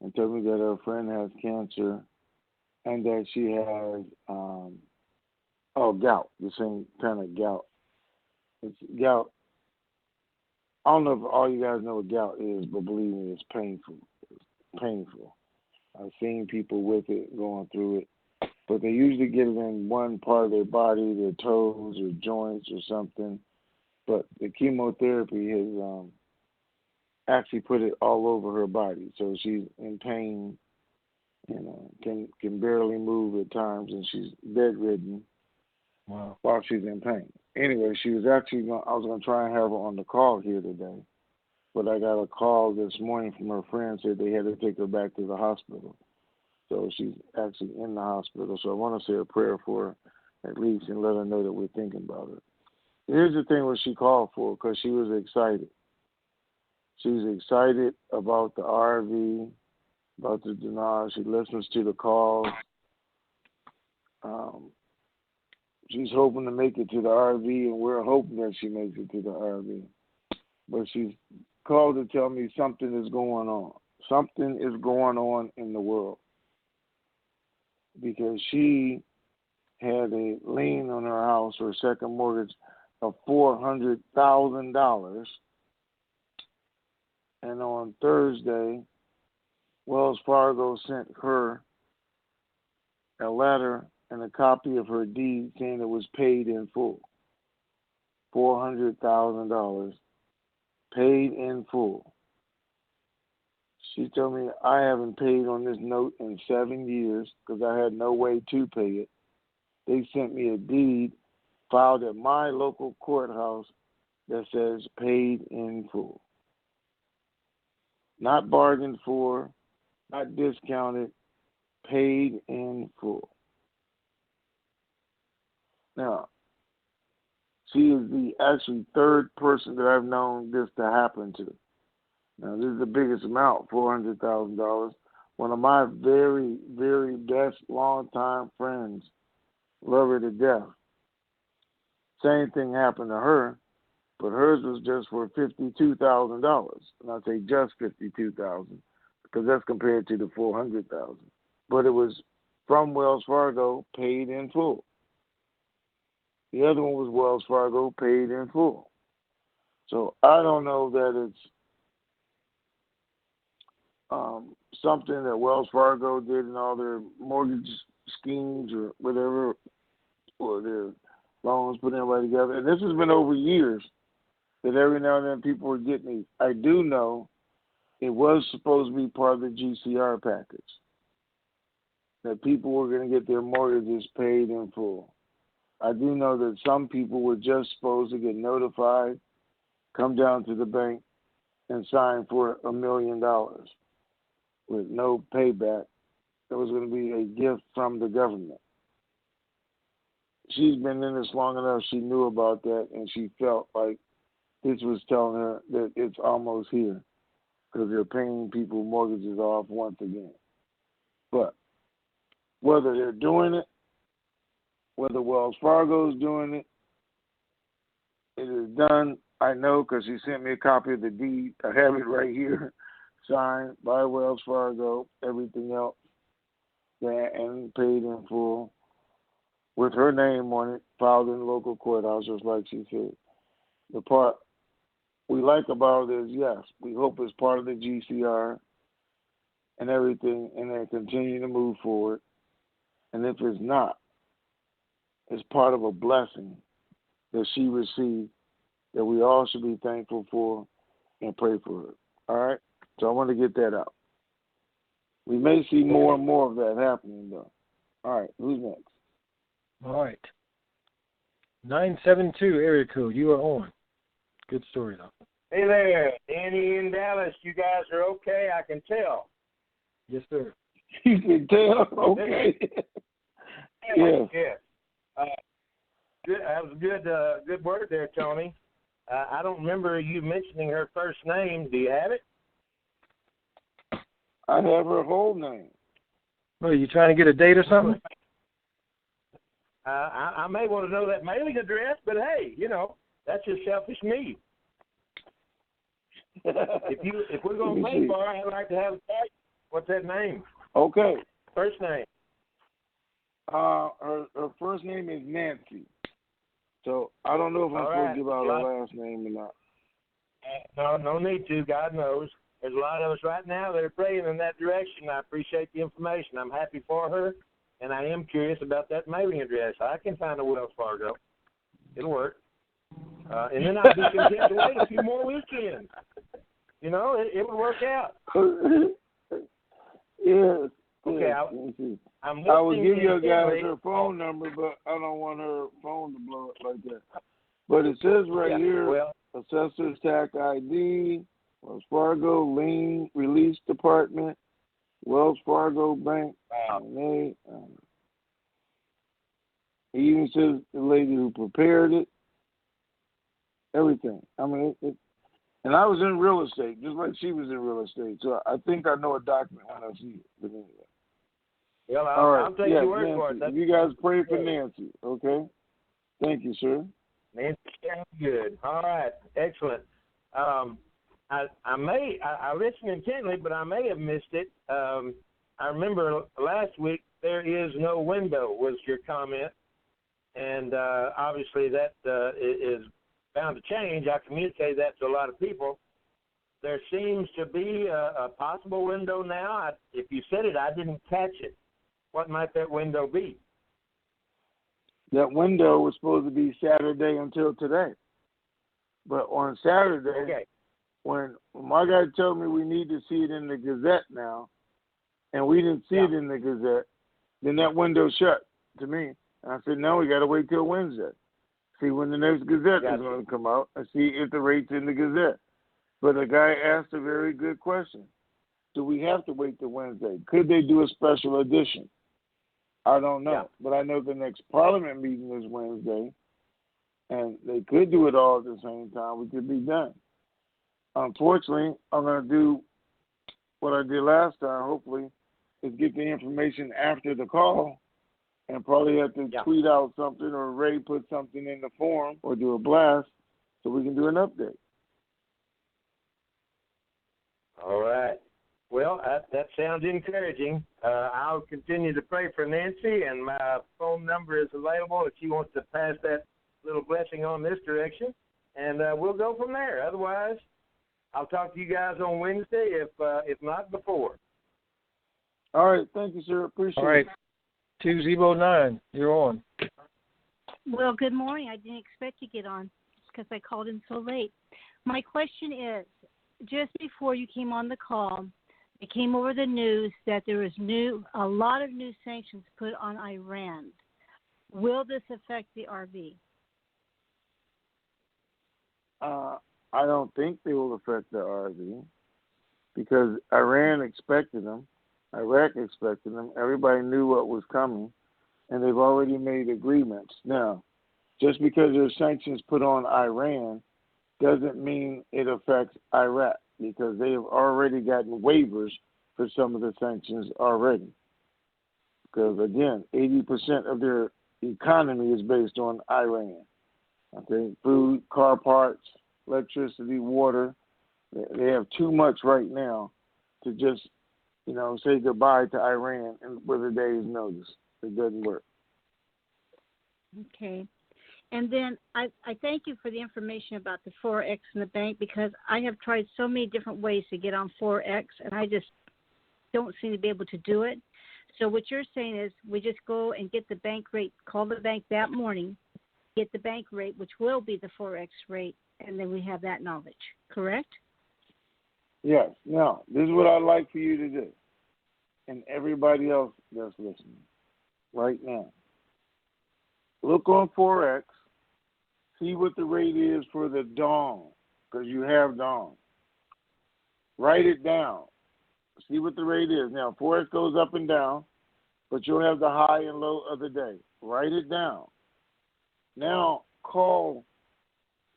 Speaker 2: and told me that her friend has cancer and that she has gout, the same kind of gout. It's gout. I don't know if all you guys know what gout is, but believe me, it's painful. It's painful. I've seen people with it, going through it, but they usually get it in one part of their body, their toes or joints or something. But the chemotherapy has actually put it all over her body, so she's in pain. Can barely move at times, and she's bedridden.
Speaker 3: Wow.
Speaker 2: While she's in pain. Anyway, she was actually I was going to try and have her on the call here today, but I got a call this morning from her friend said they had to take her back to the hospital. So she's actually in the hospital. So I want to say a prayer for her at least and let her know that we're thinking about her. Here's the thing what she called for, because she was excited. She was excited about the RV, about the Dinar. She listens to the calls. She's hoping to make it to the RV, and we're hoping that she makes it to the RV. But she's called to tell me something is going on. Something is going on in the world. Because she had a lien on her house, her second mortgage, of $400,000. And on Thursday, Wells Fargo sent her a letter and a copy of her deed saying it was paid in full. $400,000 paid in full. She told me I haven't paid on this note in 7 years because I had no way to pay it. They sent me a deed filed at my local courthouse that says paid in full. Not bargained for, not discounted, paid in full. Now, she is the actually third person that I've known this to happen to. Now, this is the biggest amount, $400,000. One of my very, very best longtime friends, love her to death. Same thing happened to her, but hers was just for $52,000. And I say just $52,000 because that's compared to the $400,000. But it was from Wells Fargo, paid in full. The other one was Wells Fargo paid in full. So I don't know that it's something that Wells Fargo did in all their mortgage schemes or whatever, or their loans, put everybody together. And this has been over years that every now and then people were getting these. I do know it was supposed to be part of the GCR package, that people were going to get their mortgages paid in full. I do know that some people were just supposed to get notified, come down to the bank, and sign for $1 million with no payback. It was going to be a gift from the government. She's been in this long enough, she knew about that, and she felt like this was telling her that it's almost here because they're paying people mortgages off once again. But whether they're doing it, whether Wells Fargo's doing it, it is done. I know because she sent me a copy of the deed. I have it right here, signed by Wells Fargo, everything else, that and paid in full with her name on it, filed in the local courthouse, just like she said. The part we like about it is, yes, we hope it's part of the GCR and everything, and they continue to move forward. And if it's not, it's part of a blessing that she received that we all should be thankful for and pray for her. All right? So I want to get that out. We may see more and more of that happening, though. All right, who's next?
Speaker 3: All right. 972 area code. You are on. Good story, though.
Speaker 13: Hey there, Danny in Dallas. You guys are okay, I can tell.
Speaker 3: Yes, sir.
Speaker 2: You can tell? Okay.
Speaker 13: Yes. Good. That was a good word there, Tony. I don't remember you mentioning her first name. Do you have it?
Speaker 2: I have her whole name.
Speaker 3: Well, are you trying to get a date or something?
Speaker 13: I may want to know that mailing address, but hey, that's just selfish me. If we're going to pay for her, I'd like to have a tag. What's that name?
Speaker 2: Okay.
Speaker 13: First name.
Speaker 2: Her first name is Nancy. So I don't know if I'm supposed to give out her last name or not.
Speaker 13: No need to. God knows. There's a lot of us right now that are praying in that direction. I appreciate the information. I'm happy for her, and I am curious about that mailing address. I can find a Wells Fargo. It'll work. And then I'll be content to wait a few more weekends. It would work out.
Speaker 2: Yes.
Speaker 13: Okay,
Speaker 2: I will give you guys her phone number, but I don't want her phone to blow up like that. But it says here, Assessor's Tax ID, Wells Fargo Lien Release Department, Wells Fargo Bank. He even says the lady who prepared it. Everything. I mean, and I was in real estate, just like she was in real estate. So I think I know a document when I see it. But anyway.
Speaker 13: Well, I'll take your word for it.
Speaker 2: You guys pray for Nancy, okay? Thank you, sir.
Speaker 13: Nancy sounds good. All right, excellent. I listened intently, but I may have missed it. I remember last week, there is no window was your comment, and obviously that is bound to change. I communicated that to a lot of people. There seems to be a possible window now. If you said it, I didn't catch it. What might that window be?
Speaker 2: That window was supposed to be Saturday until today. But on Saturday, when my guy told me we need to see it in the Gazette now, and we didn't see it in the Gazette, then that window shut to me. And I said, no, we got to wait till Wednesday. See when the next Gazette is going to come out and see if the rate's in the Gazette. But the guy asked a very good question. Do we have to wait till Wednesday? Could they do a special edition? I don't know. Yeah. But I know the next Parliament meeting is Wednesday, and they could do it all at the same time. We could be done. Unfortunately, I'm going to do what I did last time, hopefully, is get the information after the call and probably have to tweet out something or Ray put something in the forum or do a blast so we can do an update.
Speaker 13: All right. Well, that sounds encouraging. I'll continue to pray for Nancy, and my phone number is available if she wants to pass that little blessing on this direction, and we'll go from there. Otherwise, I'll talk to you guys on Wednesday, if not before.
Speaker 2: All right. Thank you, sir. Appreciate it.
Speaker 3: All right. 209, you're on.
Speaker 14: Well, good morning. I didn't expect to get on because I called in so late. My question is, just before you came on the call, it came over the news that there was a lot of new sanctions put on Iran. Will this affect the RV?
Speaker 2: I don't think they will affect the RV because Iran expected them. Iraq expected them. Everybody knew what was coming, and they've already made agreements. Now, just because there's sanctions put on Iran doesn't mean it affects Iraq because they have already gotten waivers for some of the sanctions already. Because, again, 80% of their economy is based on Iran. Okay, food, car parts, electricity, water. They have too much right now to just say goodbye to Iran and with a day's notice. It doesn't work.
Speaker 14: Okay. And then I thank you for the information about the Forex in the bank because I have tried so many different ways to get on Forex, and I just don't seem to be able to do it. So what you're saying is we just go and get the bank rate, call the bank that morning, get the bank rate, which will be the Forex rate, and then we have that knowledge, correct?
Speaker 2: Yes. Now, this is what I'd like for you to do, and everybody else that's listening right now. Look on Forex, see what the rate is for the dong, because you have dong. Write it down. See what the rate is. Now, Forex goes up and down, but you'll have the high and low of the day. Write it down. Now, call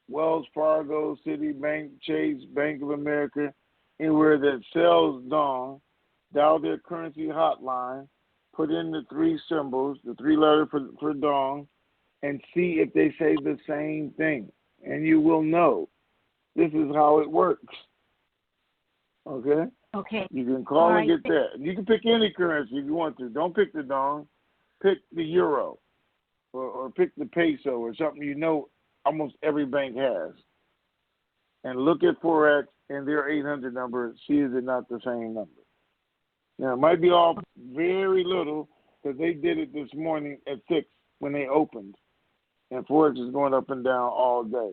Speaker 2: Wells Fargo, Citibank, Chase, Bank of America, anywhere that sells dong, dial their currency hotline, put in the three symbols, the three letters for dong, and see if they say the same thing. And you will know this is how it works. Okay?
Speaker 14: Okay.
Speaker 2: You can call and
Speaker 14: right.
Speaker 2: get that. You can pick any currency if you want to. Don't pick the dong. Pick the euro or pick the peso or something almost every bank has. And look at Forex and their 800 number. See is it not the same number. Now, it might be off very little because they did it this morning at 6 when they opened. And Forex is going up and down all day.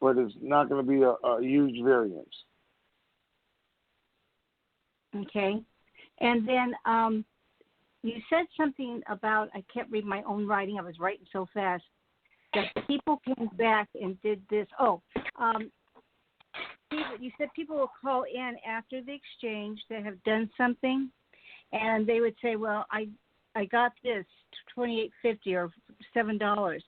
Speaker 2: But it's not going to be a huge variance.
Speaker 14: Okay. And then you said something about, I can't read my own writing, I was writing so fast, that people came back and did this. You said people will call in after the exchange that have done something, and they would say, well, I got this, $28.50 or $7.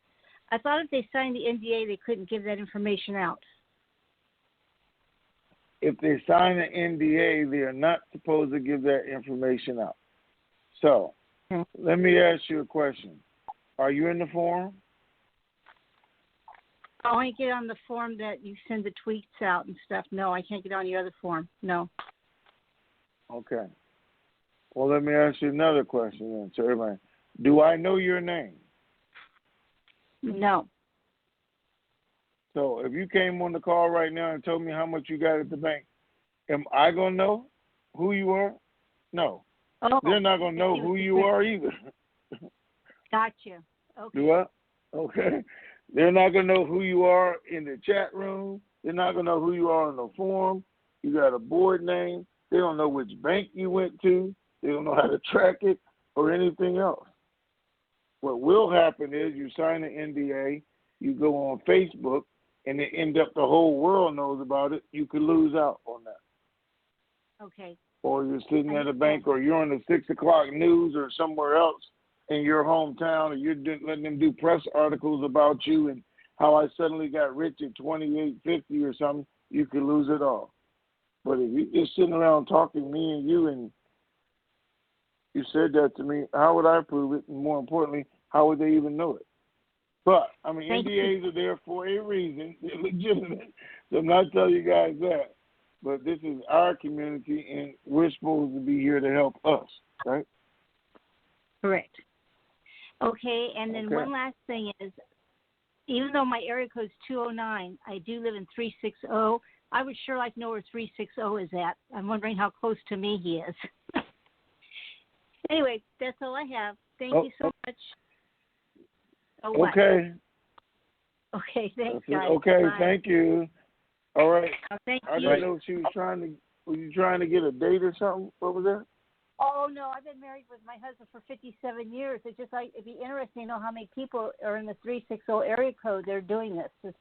Speaker 14: I thought if they signed the NDA, they couldn't give that information out.
Speaker 2: If they sign an NDA, they are not supposed to give that information out. So, let me ask you a question. Are you in the forum?
Speaker 14: I only get on the form that you send the tweets out and stuff. No, I can't get on the other form. No.
Speaker 2: Okay. Well, let me ask you another question then. So, everybody, do I know your name?
Speaker 14: No.
Speaker 2: So, if you came on the call right now and told me how much you got at the bank, am I going to know who you are? No.
Speaker 14: Oh,
Speaker 2: they're not going to know who you are either.
Speaker 14: Gotcha. Okay.
Speaker 2: Do what? Okay. They're not going to know who you are in the chat room. They're not going to know who you are on the forum. You got a board name. They don't know which bank you went to. They don't know how to track it or anything else. What will happen is you sign an NDA, you go on Facebook, and it end up the whole world knows about it. You could lose out on that.
Speaker 14: Okay.
Speaker 2: Or you're sitting at a bank, or you're on the 6 o'clock news or somewhere else in your hometown, and you're letting them do press articles about you and how I suddenly got rich at $28.50 or something. You could lose it all. But if you're just sitting around talking, me and you, and you said that to me, how would I prove it? And more importantly, how would they even know it? But, I mean, NDAs are there for a reason. They're legitimate. So I'm not telling you guys that. But this is our community, and we're supposed to be here to help us, right?
Speaker 14: Correct. Okay, and then one last thing is, even though my area code is 209, I do live in 360. I would sure like to know where 360 is at. I'm wondering how close to me he is. Anyway, that's all I have. Thank you so much.
Speaker 2: Okay.
Speaker 14: Okay, thanks, guys.
Speaker 2: Okay,
Speaker 14: Bye.
Speaker 2: thank you. All right.
Speaker 14: Thank
Speaker 2: I
Speaker 14: you.
Speaker 2: didn't know she was trying to. Were you trying to get a date or something? What was that?
Speaker 14: Oh no, I've been married with my husband for 57 years. It's just like it'd be interesting to know how many people are in the 360 area code. They're doing this. Just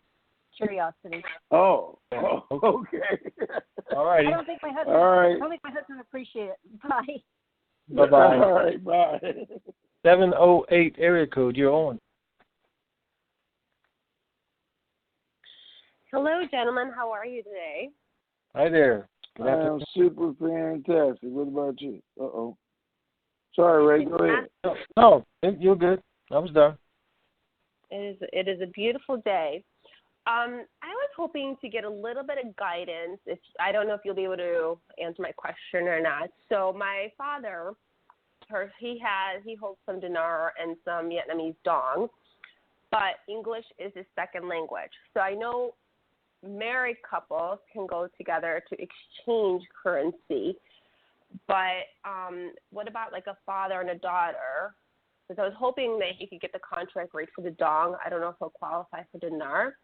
Speaker 14: curiosity.
Speaker 2: Oh, okay.
Speaker 3: All right.
Speaker 14: I don't think my husband.
Speaker 2: All right.
Speaker 14: I don't think my husband appreciate it. Bye.
Speaker 3: Bye-bye.
Speaker 2: All right, bye.
Speaker 3: 708 area code. You're on.
Speaker 15: Hello, gentlemen. How are you today?
Speaker 3: Hi there.
Speaker 2: I am super fantastic. What about you? Uh-oh. Sorry, Ray. Go ahead.
Speaker 3: No, you're good. I was done.
Speaker 15: It is a beautiful day. I was hoping to get a little bit of guidance. I don't know if you'll be able to answer my question or not. So my father, he holds some Dinar and some Vietnamese dong, but English is his second language. So I know married couples can go together to exchange currency, but what about like a father and a daughter? Because I was hoping that he could get the contract rate for the dong. I don't know if he'll qualify for Dinar.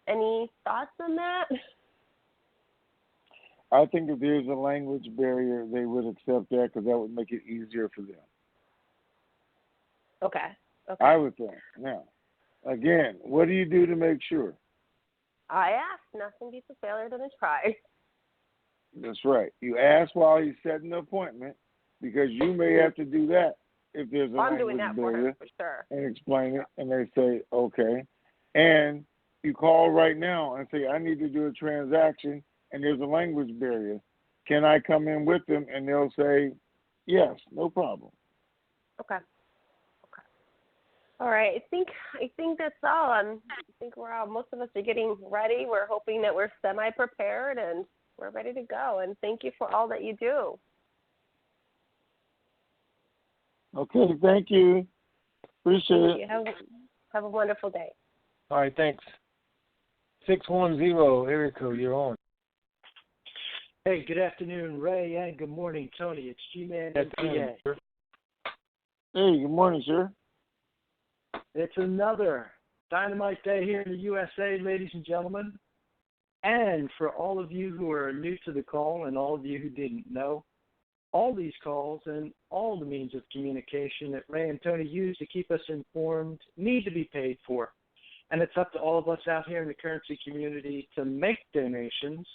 Speaker 15: Any thoughts on that?
Speaker 2: I think if there's a language barrier, they would accept that because that would make it easier for them.
Speaker 15: Okay.
Speaker 2: I would think. Now, again, what do you do to make sure?
Speaker 15: I asked. Nothing beats a failure than a try.
Speaker 2: That's right. You ask while he's setting the appointment because you may have to do that if there's a
Speaker 15: I'm doing
Speaker 2: language
Speaker 15: that for
Speaker 2: barrier
Speaker 15: him, for sure.
Speaker 2: and explain it, and they say, okay. And you call right now and say, I need to do a transaction, and there's a language barrier. Can I come in with them? And they'll say, yes, no problem.
Speaker 15: Okay. All right. I think that's all. I think most of us are getting ready. We're hoping that we're semi-prepared and we're ready to go. And thank you for all that you do.
Speaker 2: Okay, thank you. Appreciate it.
Speaker 15: Have a wonderful day.
Speaker 3: All right, thanks. 610 area code. You're on.
Speaker 16: Hey, good afternoon, Ray, and good morning, Tony. It's G-Man in PA.
Speaker 2: Hey, good morning, sir.
Speaker 16: It's another dynamite day here in the USA, ladies and gentlemen. And for all of you who are new to the call and all of you who didn't know, all these calls and all the means of communication that Ray and Tony use to keep us informed need to be paid for. And it's up to all of us out here in the currency community to make donations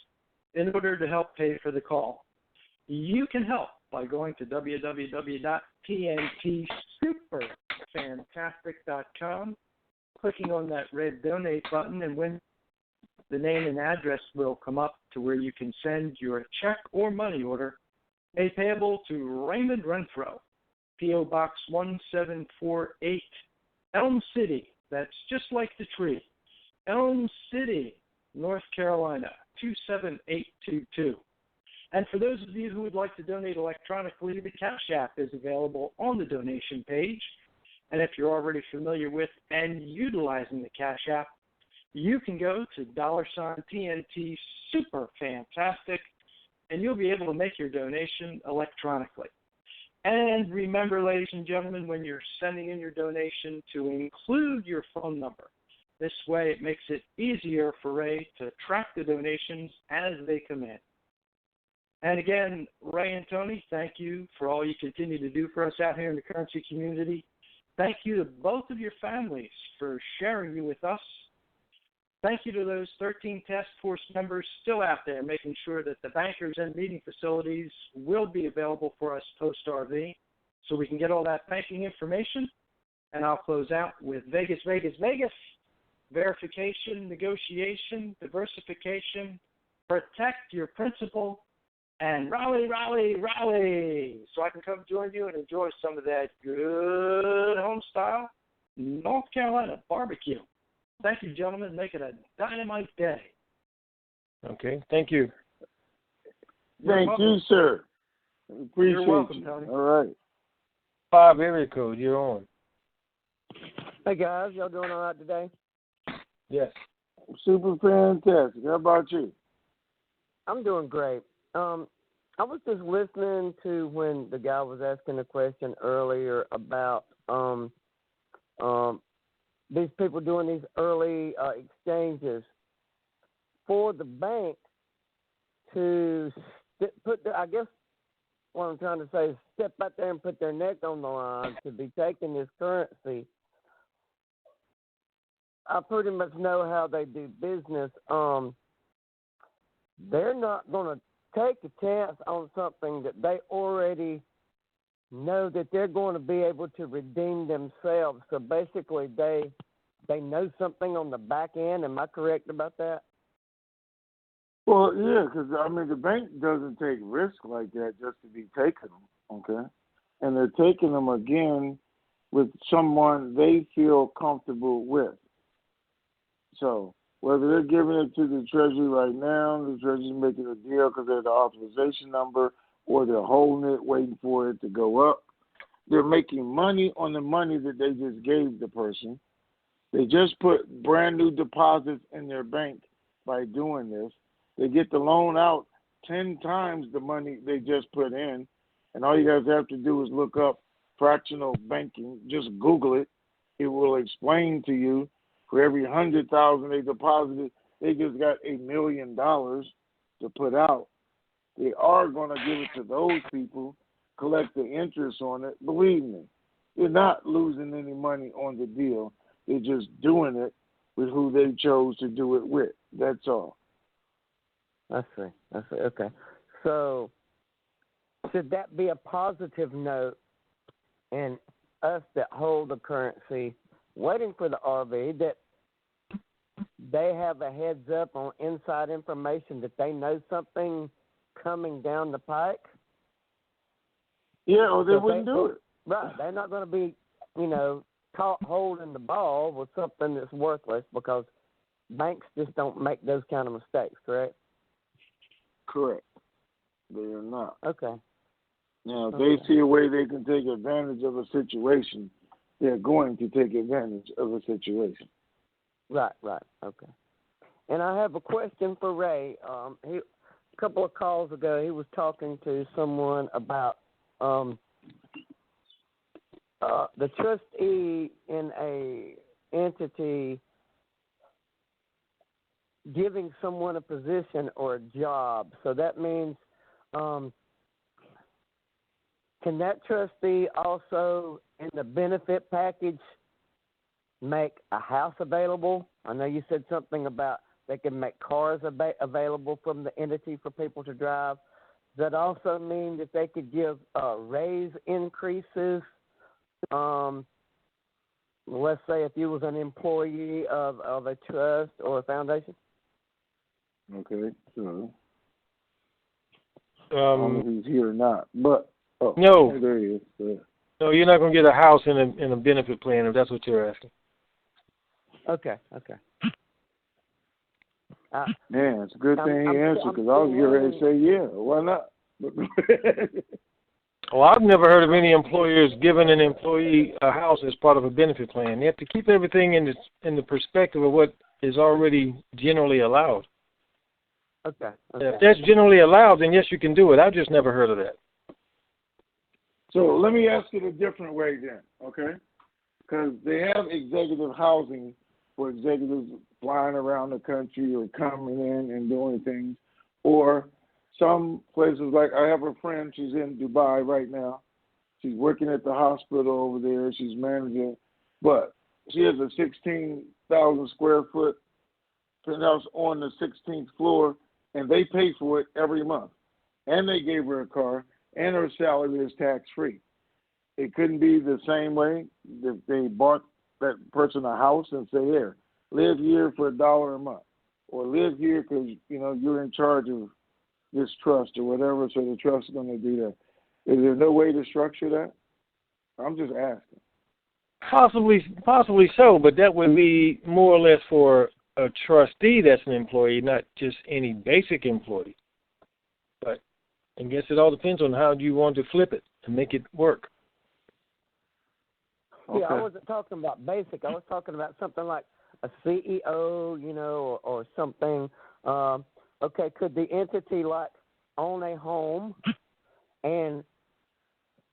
Speaker 16: in order to help pay for the call. You can help by going to www.TNTSUPERFANTASTIC.com, clicking on that red donate button, and when the name and address will come up to where you can send your check or money order made payable to Raymond Renfrow, P.O. Box 1748, Elm City. That's just like the tree. Elm City, North Carolina, 27822. And for those of you who would like to donate electronically, the Cash App is available on the donation page. And if you're already familiar with and utilizing the Cash App, you can go to $TNT SUPERFANTASTIC, and you'll be able to make your donation electronically. And remember, ladies and gentlemen, when you're sending in your donation, to include your phone number. This way it makes it easier for Ray to track the donations as they come in. And again, Ray and Tony, thank you for all you continue to do for us out here in the currency community. Thank you to both of your families for sharing you with us. Thank you to those 13 task force members still out there making sure that the bankers and meeting facilities will be available for us post-RV so we can get all that banking information. And I'll close out with Vegas, Vegas, Vegas. Verification, negotiation, diversification, protect your principal, and rally, rally, rally, so I can come join you and enjoy some of that good home-style North Carolina barbecue. Thank you, gentlemen. Make it a dynamite day.
Speaker 3: Okay, thank you.
Speaker 2: Thank you, sir. Appreciate
Speaker 16: You're welcome,
Speaker 2: you.
Speaker 16: Tony.
Speaker 2: All right.
Speaker 3: 5 area code. You're on.
Speaker 17: Hey guys, y'all doing all right today?
Speaker 3: Yes.
Speaker 2: Super fantastic. How about you?
Speaker 17: I'm doing great. I was just listening to when the guy was asking a question earlier about these people doing these early exchanges. For the bank to I guess what I'm trying to say is step out there and put their neck on the line to be taking this currency. I pretty much know how they do business. They're not going to take a chance on something that they already know that they're going to be able to redeem themselves. So basically, they know something on the back end. Am I correct about that?
Speaker 2: Well, yeah, because, I mean, the bank doesn't take risk like that just to be taking them, okay? And they're taking them, again, with someone they feel comfortable with. So whether they're giving it to the Treasury right now, the Treasury's making a deal because they're the authorization number, or they're holding it, waiting for it to go up, they're making money on the money that they just gave the person. They just put brand new deposits in their bank by doing this. They get the loan out 10 times the money they just put in, and all you guys have to do is look up fractional banking. Just Google it. It will explain to you for every 100,000 they deposited, they just got $1 million to put out. They are going to give it to those people, collect the interest on it. Believe me, they're not losing any money on the deal. They're just doing it with who they chose to do it with. That's all.
Speaker 17: I see. Okay. So should that be a positive note in us that hold the currency waiting for the RV that they have a heads up on inside information that they know something coming down the pike?
Speaker 2: Yeah, or they wouldn't do it.
Speaker 17: Right. They're not going to be, caught holding the ball with something that's worthless because banks just don't make those kind of mistakes, correct?
Speaker 2: Correct. They are not.
Speaker 17: Okay.
Speaker 2: Now, if they see a way they can take advantage of a situation, they're going to take advantage of a situation.
Speaker 17: Right. Okay. And I have a question for Ray. A couple of calls ago, he was talking to someone about the trustee in a entity giving someone a position or a job. So that means, can that trustee also in the benefit package make a house available? I know you said something about they can make cars available from the entity for people to drive. Does that also mean that they could give raise increases? Let's say if you was an employee of a trust or a foundation?
Speaker 2: Okay, so I don't know if he's here or not, but
Speaker 3: no,
Speaker 2: there he is.
Speaker 3: No, you're not going to get a house in a benefit plan if that's what you're asking.
Speaker 17: Okay.
Speaker 2: Man, it's a good thing he answered because I was getting ready to say yeah. Why not?
Speaker 3: Well, I've never heard of any employers giving an employee a house as part of a benefit plan. You have to keep everything in the perspective of what is already generally allowed.
Speaker 17: Okay.
Speaker 2: Okay.
Speaker 3: If that's generally allowed, then yes, you can do it. I've just never heard of that.
Speaker 2: So let me ask it a different way then, okay? Because they have executive housing for executives flying around the country or coming in and doing things. Or some places, like I have a friend, she's in Dubai right now. She's working at the hospital over there. She's managing. But she has a 16,000 square foot penthouse on the 16th floor, and they pay for it every month. And they gave her a car, and her salary is tax-free. It couldn't be the same way if they bought that person a house and say, here, live here for $1 a month, or live here because, you're in charge of this trust or whatever, so the trust is going to do that. Is there no way to structure that? I'm just asking.
Speaker 3: Possibly so, but that would be more or less for a trustee that's an employee, not just any basic employee. But I guess it all depends on how you want to flip it and make it work.
Speaker 17: Yeah, I wasn't talking about basic. I was talking about something like a CEO, or something. Okay, could the entity like own a home and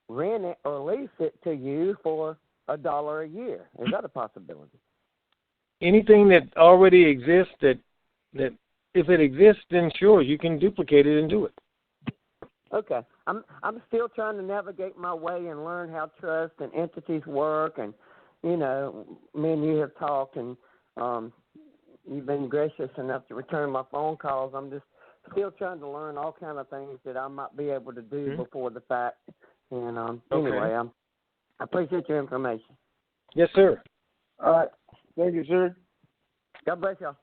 Speaker 17: rent it or lease it to you for $1 a year? Is that a possibility?
Speaker 3: Anything that already exists that if it exists, then sure, you can duplicate it and do it.
Speaker 17: Okay. I'm still trying to navigate my way and learn how trust and entities work, and me and you have talked, and you've been gracious enough to return my phone calls. I'm just still trying to learn all kind of things that I might be able to do before the fact. And anyway, I appreciate your information.
Speaker 3: Yes, sir.
Speaker 2: All right. Thank you, sir.
Speaker 17: God bless y'all.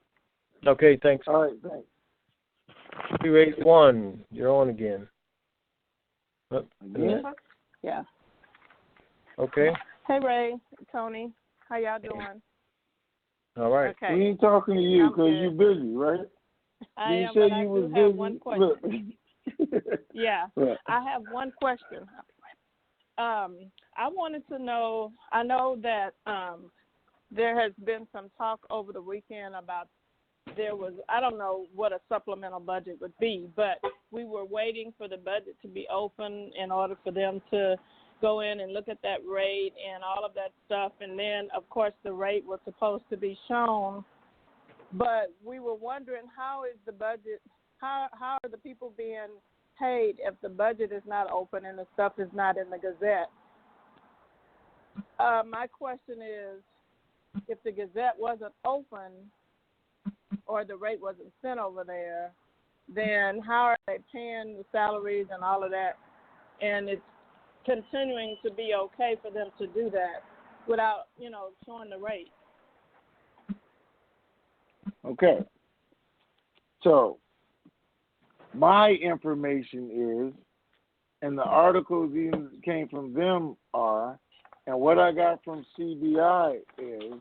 Speaker 3: Okay, thanks.
Speaker 2: All right, thanks.
Speaker 3: 281, you're on again.
Speaker 2: Again?
Speaker 4: Yeah.
Speaker 3: Okay.
Speaker 4: Hey, Ray, Tony, how y'all doing?
Speaker 3: All right.
Speaker 4: Okay.
Speaker 2: We ain't talking to you because you're busy, right?
Speaker 4: I
Speaker 2: you
Speaker 4: am,
Speaker 2: said
Speaker 4: but
Speaker 2: you
Speaker 4: I
Speaker 2: was
Speaker 4: do have
Speaker 2: busy.
Speaker 4: one question.
Speaker 2: Look.
Speaker 4: Yeah,
Speaker 2: Right.
Speaker 4: I have one question. I wanted to know, I know that there has been some talk over the weekend about I don't know what a supplemental budget would be, but we were waiting for the budget to be open in order for them to go in and look at that rate and all of that stuff. And then, of course, the rate was supposed to be shown. But we were wondering, how is the budget, how are the people being paid if the budget is not open and the stuff is not in the Gazette? My question is, if the Gazette wasn't open or the rate wasn't sent over there, then how are they paying the salaries and all of that? And it's continuing to be okay for them to do that without, showing the rate.
Speaker 2: Okay. So, my information is, and the articles even came from them are, and what I got from CBI is,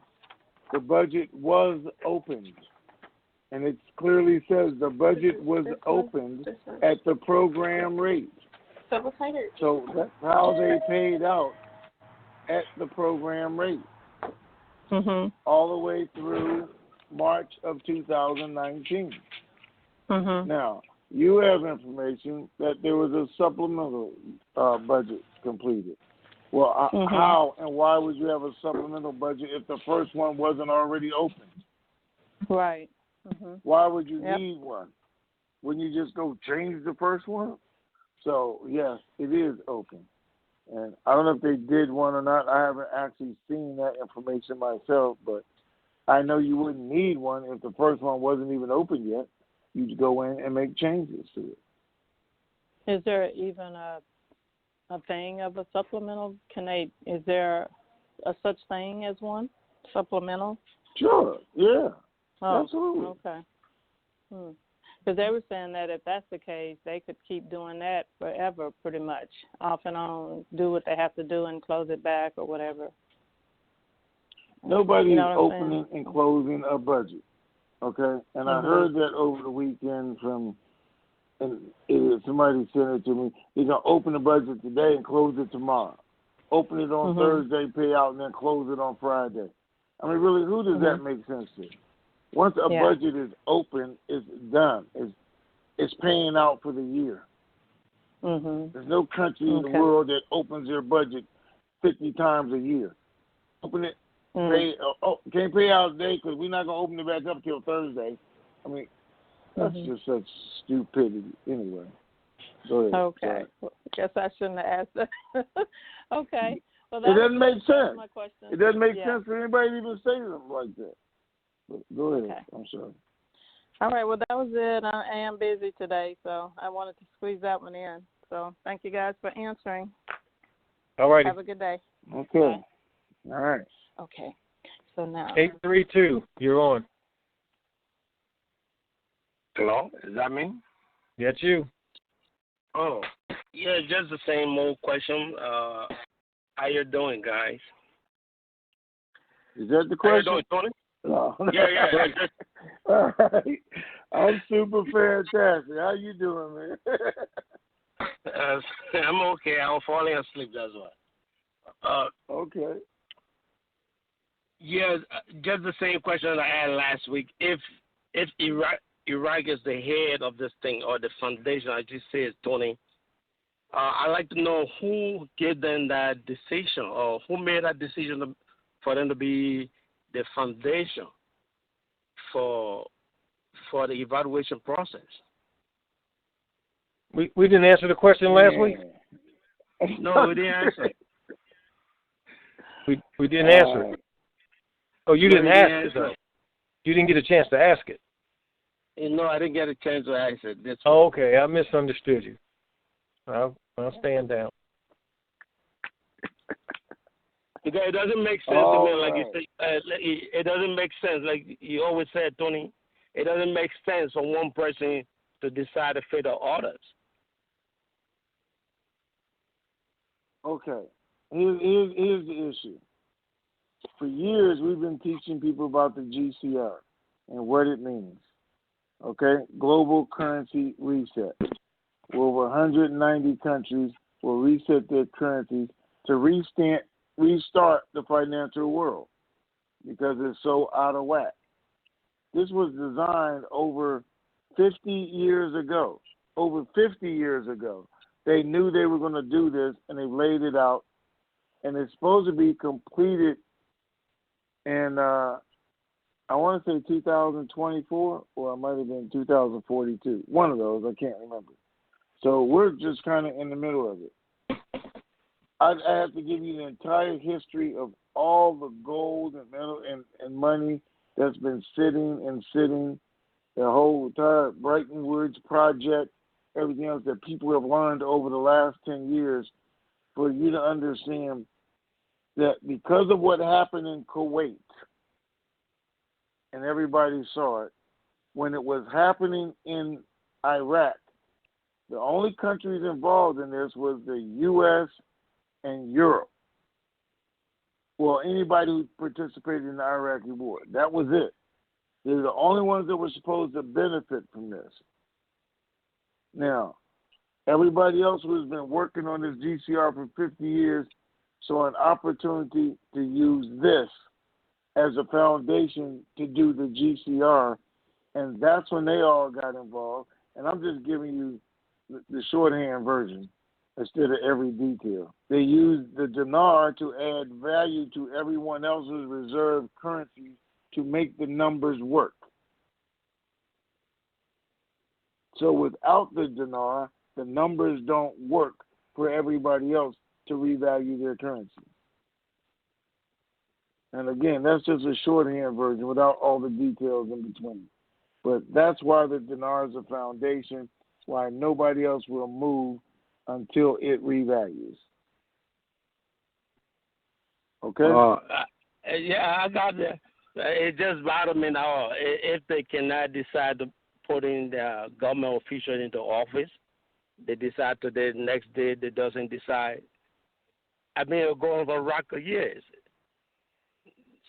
Speaker 2: the budget was opened. And it clearly says the budget was opened at the program rate. So that's how they paid out at the program rate. All the way through March of 2019. Now, you have information that there was a supplemental budget completed. Well, how and why would you have a supplemental budget if the first one wasn't already open?
Speaker 4: Right.
Speaker 2: Why would you need one? Wouldn't you just go change the first one? So, yes, it is open. And I don't know if they did one or not. I haven't actually seen that information myself, but I know you wouldn't need one if the first one wasn't even open yet. You'd go in and make changes to it.
Speaker 4: Is there even a thing of a supplemental? Is there a such thing as one? Supplemental?
Speaker 2: Sure, yeah.
Speaker 4: Oh,
Speaker 2: absolutely.
Speaker 4: Okay. Because they were saying that if that's the case, they could keep doing that forever, pretty much, off and on, do what they have to do and close it back or whatever.
Speaker 2: Nobody is opening and closing a budget, okay? And I heard that over the weekend from, and somebody sent it to me. They're going to open the budget today and close it tomorrow. Open it on Thursday, pay out, and then close it on Friday. I mean, really, who does that make sense to? Once a budget is open, it's done. It's paying out for the year. There's no country in the world that opens their budget 50 times a year. Open it, can't pay out today because we're not going to open it back up till Thursday. I mean, that's just such stupidity anyway. Go ahead.
Speaker 4: Okay. Well, I guess I shouldn't have asked that. Okay. Well,
Speaker 2: it doesn't make sense.
Speaker 4: My question.
Speaker 2: It doesn't make sense for anybody to even say something like that. But go ahead.
Speaker 4: Okay.
Speaker 2: I'm sorry.
Speaker 4: All right. Well, that was it. I am busy today, so I wanted to squeeze that one in. So thank you guys for answering.
Speaker 3: All right.
Speaker 4: Have a good day.
Speaker 2: Okay. Bye. All right.
Speaker 4: Okay. So now.
Speaker 3: 832, you're on.
Speaker 18: Hello, is that me?
Speaker 3: That's you.
Speaker 18: Oh, yeah, just the same old question. How you doing, guys?
Speaker 2: Is that the question?
Speaker 18: How you doing, Tony?
Speaker 2: No.
Speaker 18: Yeah.
Speaker 2: All right. I'm super fantastic. How you doing, man?
Speaker 18: I'm okay. I'm falling asleep, that's why.
Speaker 2: Okay.
Speaker 18: Yes, just the same question I had last week. If Iraq is the head of this thing or the foundation, I just said, Tony, I'd like to know who gave them that decision or who made that decision for them to be the foundation for the evaluation process.
Speaker 3: We didn't answer the question last week.
Speaker 18: No, we didn't answer it.
Speaker 3: We didn't answer it. Oh, you didn't ask it, though. You didn't get a chance to ask it.
Speaker 18: No, I didn't get a chance to ask it.
Speaker 3: Oh, okay. I misunderstood you. I'll stand down.
Speaker 18: Because it doesn't make sense to me, like you say. It doesn't make sense, like you always said, Tony. It doesn't make sense for one person to decide the fate of others.
Speaker 2: Okay. Here's the issue. For years, we've been teaching people about the GCR and what it means. Okay? Global Currency Reset. Over 190 countries will reset their currencies to restart the financial world because it's so out of whack. This was designed over 50 years ago. Over 50 years ago. They knew they were going to do this, and they laid it out, and it's supposed to be completed in, I want to say 2024, or it might have been 2042. One of those, I can't remember. So we're just kind of in the middle of it. I have to give you the entire history of all the gold and metal and money that's been sitting, the whole entire Bretton Woods project, everything else that people have learned over the last 10 years, for you to understand that because of what happened in Kuwait, and everybody saw it, when it was happening in Iraq, the only countries involved in this was the U.S. and Europe. Well, anybody who participated in the Iraqi war. That was it. They're the only ones that were supposed to benefit from this. Now, everybody else who's been working on this GCR for 50 years saw an opportunity to use this as a foundation to do the GCR, and that's when they all got involved. And I'm just giving you the shorthand version instead of every detail. They used the dinar to add value to everyone else's reserve currency to make the numbers work. So without the dinar, the numbers don't work for everybody else to revalue their currency. And again, that's just a shorthand version without all the details in between. But that's why the dinar is a foundation, why nobody else will move until it revalues. Okay?
Speaker 18: Yeah, I got that. It just bothers me now. If they cannot decide to put in the government official into office, they decide to the next day they doesn't decide. I mean, it'll go on for a rock of years.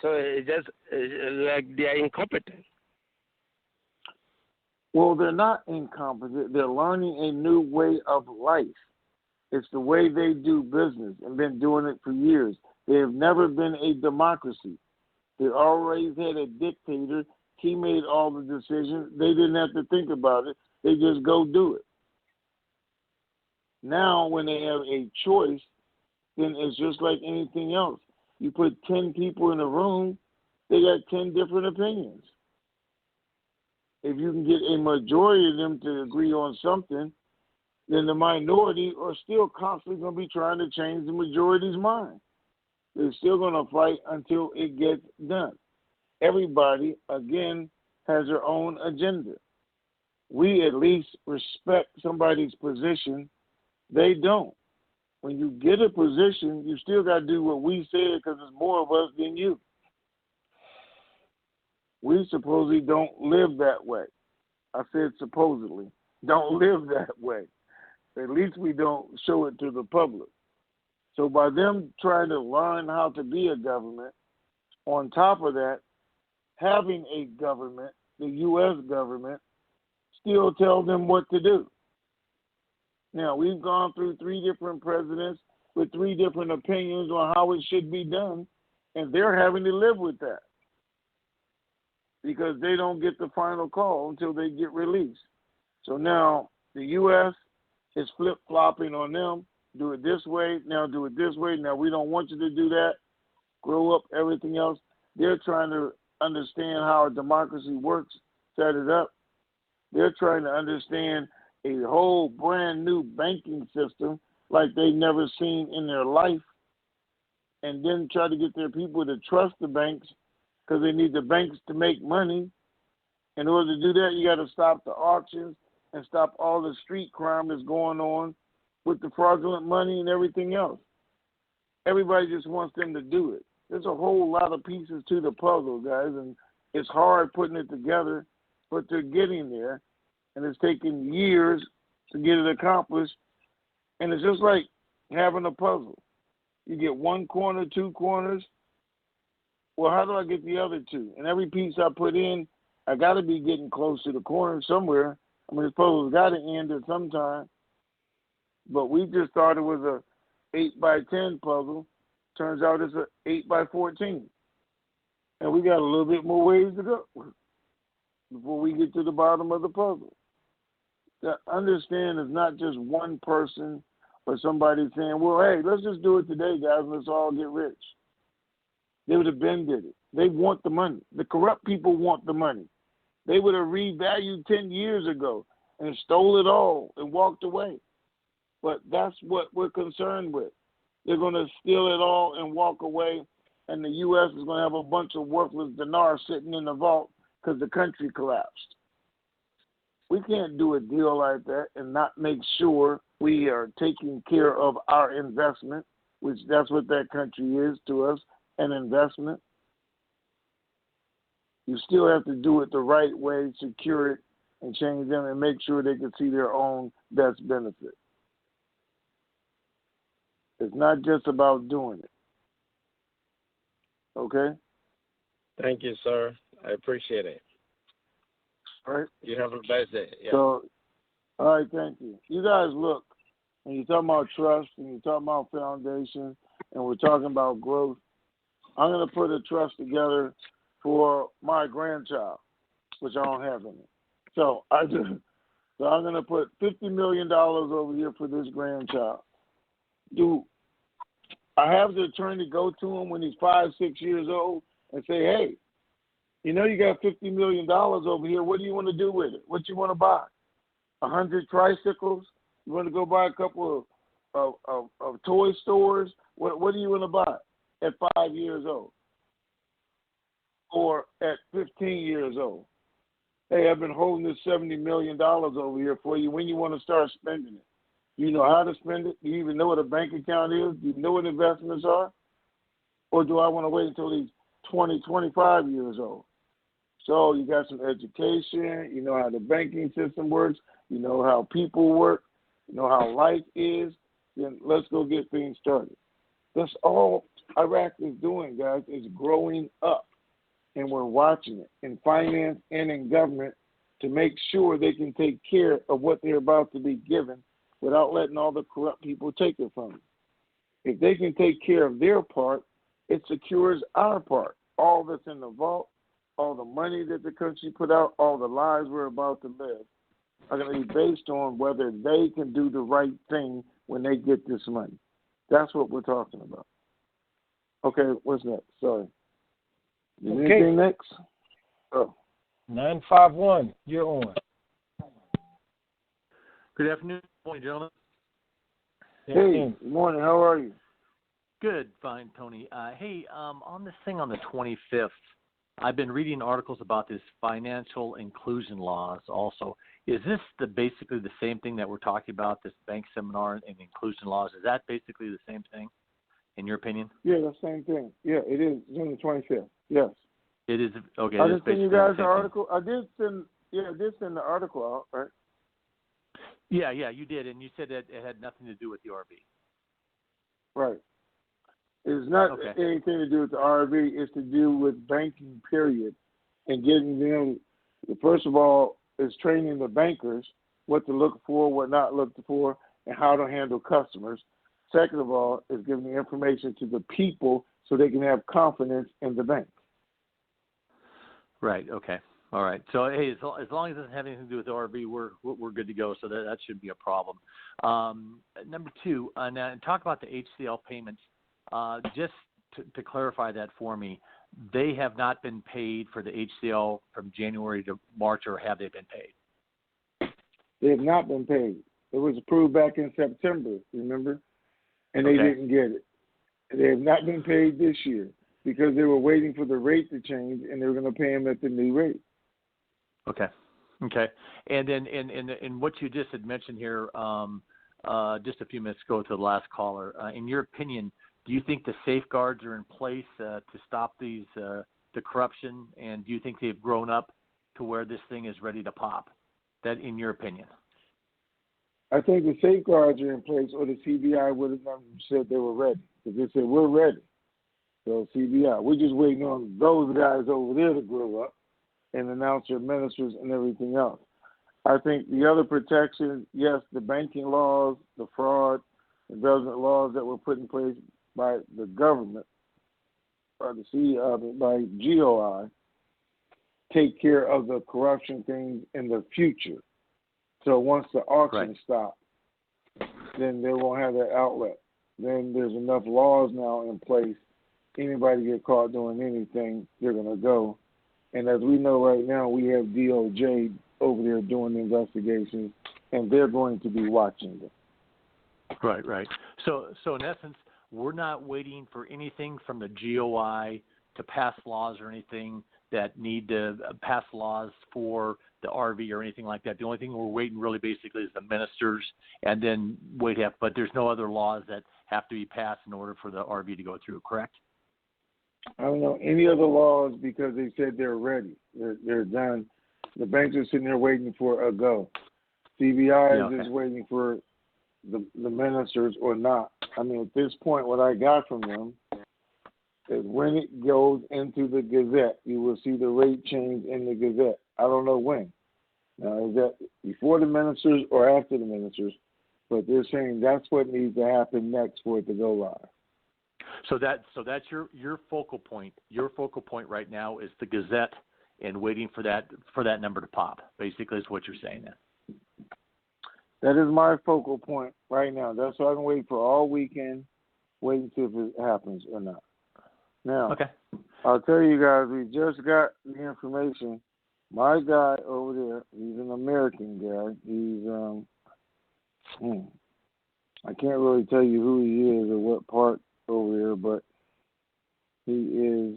Speaker 18: So it's just like they're incompetent.
Speaker 2: Well, they're not incompetent. They're learning a new way of life. It's the way they do business and been doing it for years. They have never been a democracy. They always had a dictator. He made all the decisions. They didn't have to think about it. They just go do it. Now, when they have a choice, then it's just like anything else. You put 10 people in a room, they got 10 different opinions. If you can get a majority of them to agree on something, then the minority are still constantly going to be trying to change the majority's mind. They're still going to fight until it gets done. Everybody, again, has their own agenda. We at least respect somebody's position. They don't. When you get a position, you still got to do what we said because there's more of us than you. We supposedly don't live that way. I said supposedly. Don't live that way. At least we don't show it to the public. So by them trying to learn how to be a government, on top of that, having a government, the U.S. government, still tell them what to do. Now, we've gone through 3 different presidents with 3 different opinions on how it should be done, And they're having to live with that because they don't get the final call until they get released. So now the U.S. is flip-flopping on them. Do it this way, now do it this way. Now we don't want you to do that. Grow up, everything else. They're trying to understand how a democracy works, set it up. They're trying to understand a whole brand new banking system like they've never seen in their life, and then try to get their people to trust the banks because they need the banks to make money. In order to do that, you got to stop the auctions and stop all the street crime that's going on with the fraudulent money and everything else. Everybody just wants them to do it. There's a whole lot of pieces to the puzzle, guys, and it's hard putting it together, but they're getting there, and it's taken years to get it accomplished. And it's just like having a puzzle. You get one corner, two corners. Well, how do I get the other two? And every piece I put in, I got to be getting close to the corner somewhere. I mean, this puzzle's got to end at some time. But we just thought it was a 8x10 puzzle. Turns out it's a 8x14. And we got a little bit more ways to go before we get to the bottom of the puzzle. To understand it's not just one person or somebody saying, well, hey, let's just do it today, guys, and let's all get rich. They would have been did it. They want the money. The corrupt people want the money. They would have revalued 10 years ago and stole it all and walked away. But that's what we're concerned with. They're going to steal it all and walk away, and the U.S. is going to have a bunch of worthless dinar sitting in the vault because the country collapsed. We can't do a deal like that and not make sure we are taking care of our investment, which that's what that country is to us, an investment. You still have to do it the right way, secure it, and change them and make sure they can see their own best benefit. It's not just about doing it. Okay?
Speaker 18: Thank you, sir. I appreciate it.
Speaker 2: All right.
Speaker 18: You have a best day. Yeah.
Speaker 2: So, all right, thank you. You guys look, when you're talking about trust and you're talking about foundation and we're talking about growth, I'm going to put a trust together for my grandchild, which I don't have any. So I'm going to put $50 million over here for this grandchild. Do I have the attorney go to him when he's 5, 6 years old and say, hey, you know you got $50 million over here. What do you want to do with it? What you want to buy? 100 tricycles? You want to go buy a couple of toy stores? What do you want to buy at 5 years old? Or at 15 years old? Hey, I've been holding this $70 million over here for you. When you want to start spending it? Do you know how to spend it? Do you even know what a bank account is? Do you know what investments are? Or do I want to wait until he's 20, 25 years old? So you got some education. You know how the banking system works. You know how people work. You know how life is. Then let's go get things started. That's all Iraq is doing, guys, is growing up. And we're watching it in finance and in government to make sure they can take care of what they're about to be given without letting all the corrupt people take it from them. If they can take care of their part, it secures our part. All that's in the vault, all the money that the country put out, all the lives we're about to live are going to be based on whether they can do the right thing when they get this money. That's what we're talking about. Okay, what's next? Sorry. Anything next? Oh.
Speaker 3: 951, you're on.
Speaker 19: Good afternoon. Good morning, gentlemen.
Speaker 2: Hey, good morning. How are you?
Speaker 19: Good. Fine, Tony. Hey, on this thing on the 25th, I've been reading articles about this financial inclusion laws also. Is this basically the same thing that we're talking about, this bank seminar and inclusion laws? Is that basically the same thing, in your opinion?
Speaker 2: Yeah, the same thing. Yeah, it is. It's on the 25th. Yes.
Speaker 19: It is. Okay.
Speaker 2: I just sent you guys the article. I did send the article out, right?
Speaker 19: Yeah, you did, and you said that it had nothing to do with the RV.
Speaker 2: Right. It's not anything to do with the RV. It's to do with banking, period, and getting them, first of all, is training the bankers what to look for, what not look for, and how to handle customers. Second of all, is giving the information to the people so they can have confidence in the bank.
Speaker 19: Right. Okay. All right. So, hey, as long as it doesn't have anything to do with the RV, we're good to go. So that shouldn't be a problem. Number two, now talk about the HCL payments. Just to clarify that for me, they have not been paid for the HCL from January to March, or have they been paid?
Speaker 2: They have not been paid. It was approved back in September, remember? And they didn't get it. They have not been paid this year because they were waiting for the rate to change, and they were going to pay them at the new rate.
Speaker 19: Okay. And then in what you just had mentioned here just a few minutes ago to the last caller, in your opinion, do you think the safeguards are in place to stop the corruption, and do you think they've grown up to where this thing is ready to pop? That, in your opinion?
Speaker 2: I think the safeguards are in place, or the CBI would have said they were ready. Because they said, we're ready. So CBI, we're just waiting on those guys over there to grow up and announce their ministers and everything else. I think the other protections, yes, the banking laws, the fraud, embezzlement laws that were put in place by the government, by GOI, take care of the corruption things in the future. So once the auction stops, then they won't have that outlet. Then there's enough laws now in place. Anybody get caught doing anything, they're going to go. And as we know right now, we have DOJ over there doing the investigations, and they're going to be watching them.
Speaker 19: Right. So in essence, we're not waiting for anything from the GOI to pass laws or anything that need to pass laws for the RV or anything like that. The only thing we're waiting really basically is the ministers, and then but there's no other laws that have to be passed in order for the RV to go through, correct?
Speaker 2: I don't know any other laws because they said they're ready. They're done. The banks are sitting there waiting for a go. CBI is just waiting for the ministers or not. I mean, at this point, what I got from them is when it goes into the Gazette, you will see the rate change in the Gazette. I don't know when. Now, is that before the ministers or after the ministers? But they're saying that's what needs to happen next for it to go live.
Speaker 19: So that's your focal point. Your focal point right now is the Gazette and waiting for that number to pop. Basically, is what you're saying then.
Speaker 2: That is my focal point right now. That's why I can wait for all weekend, wait and see if it happens or not. Now, I'll tell you guys, we just got the information. My guy over there, he's an American guy. He's I can't really tell you who he is or what part over there, but he is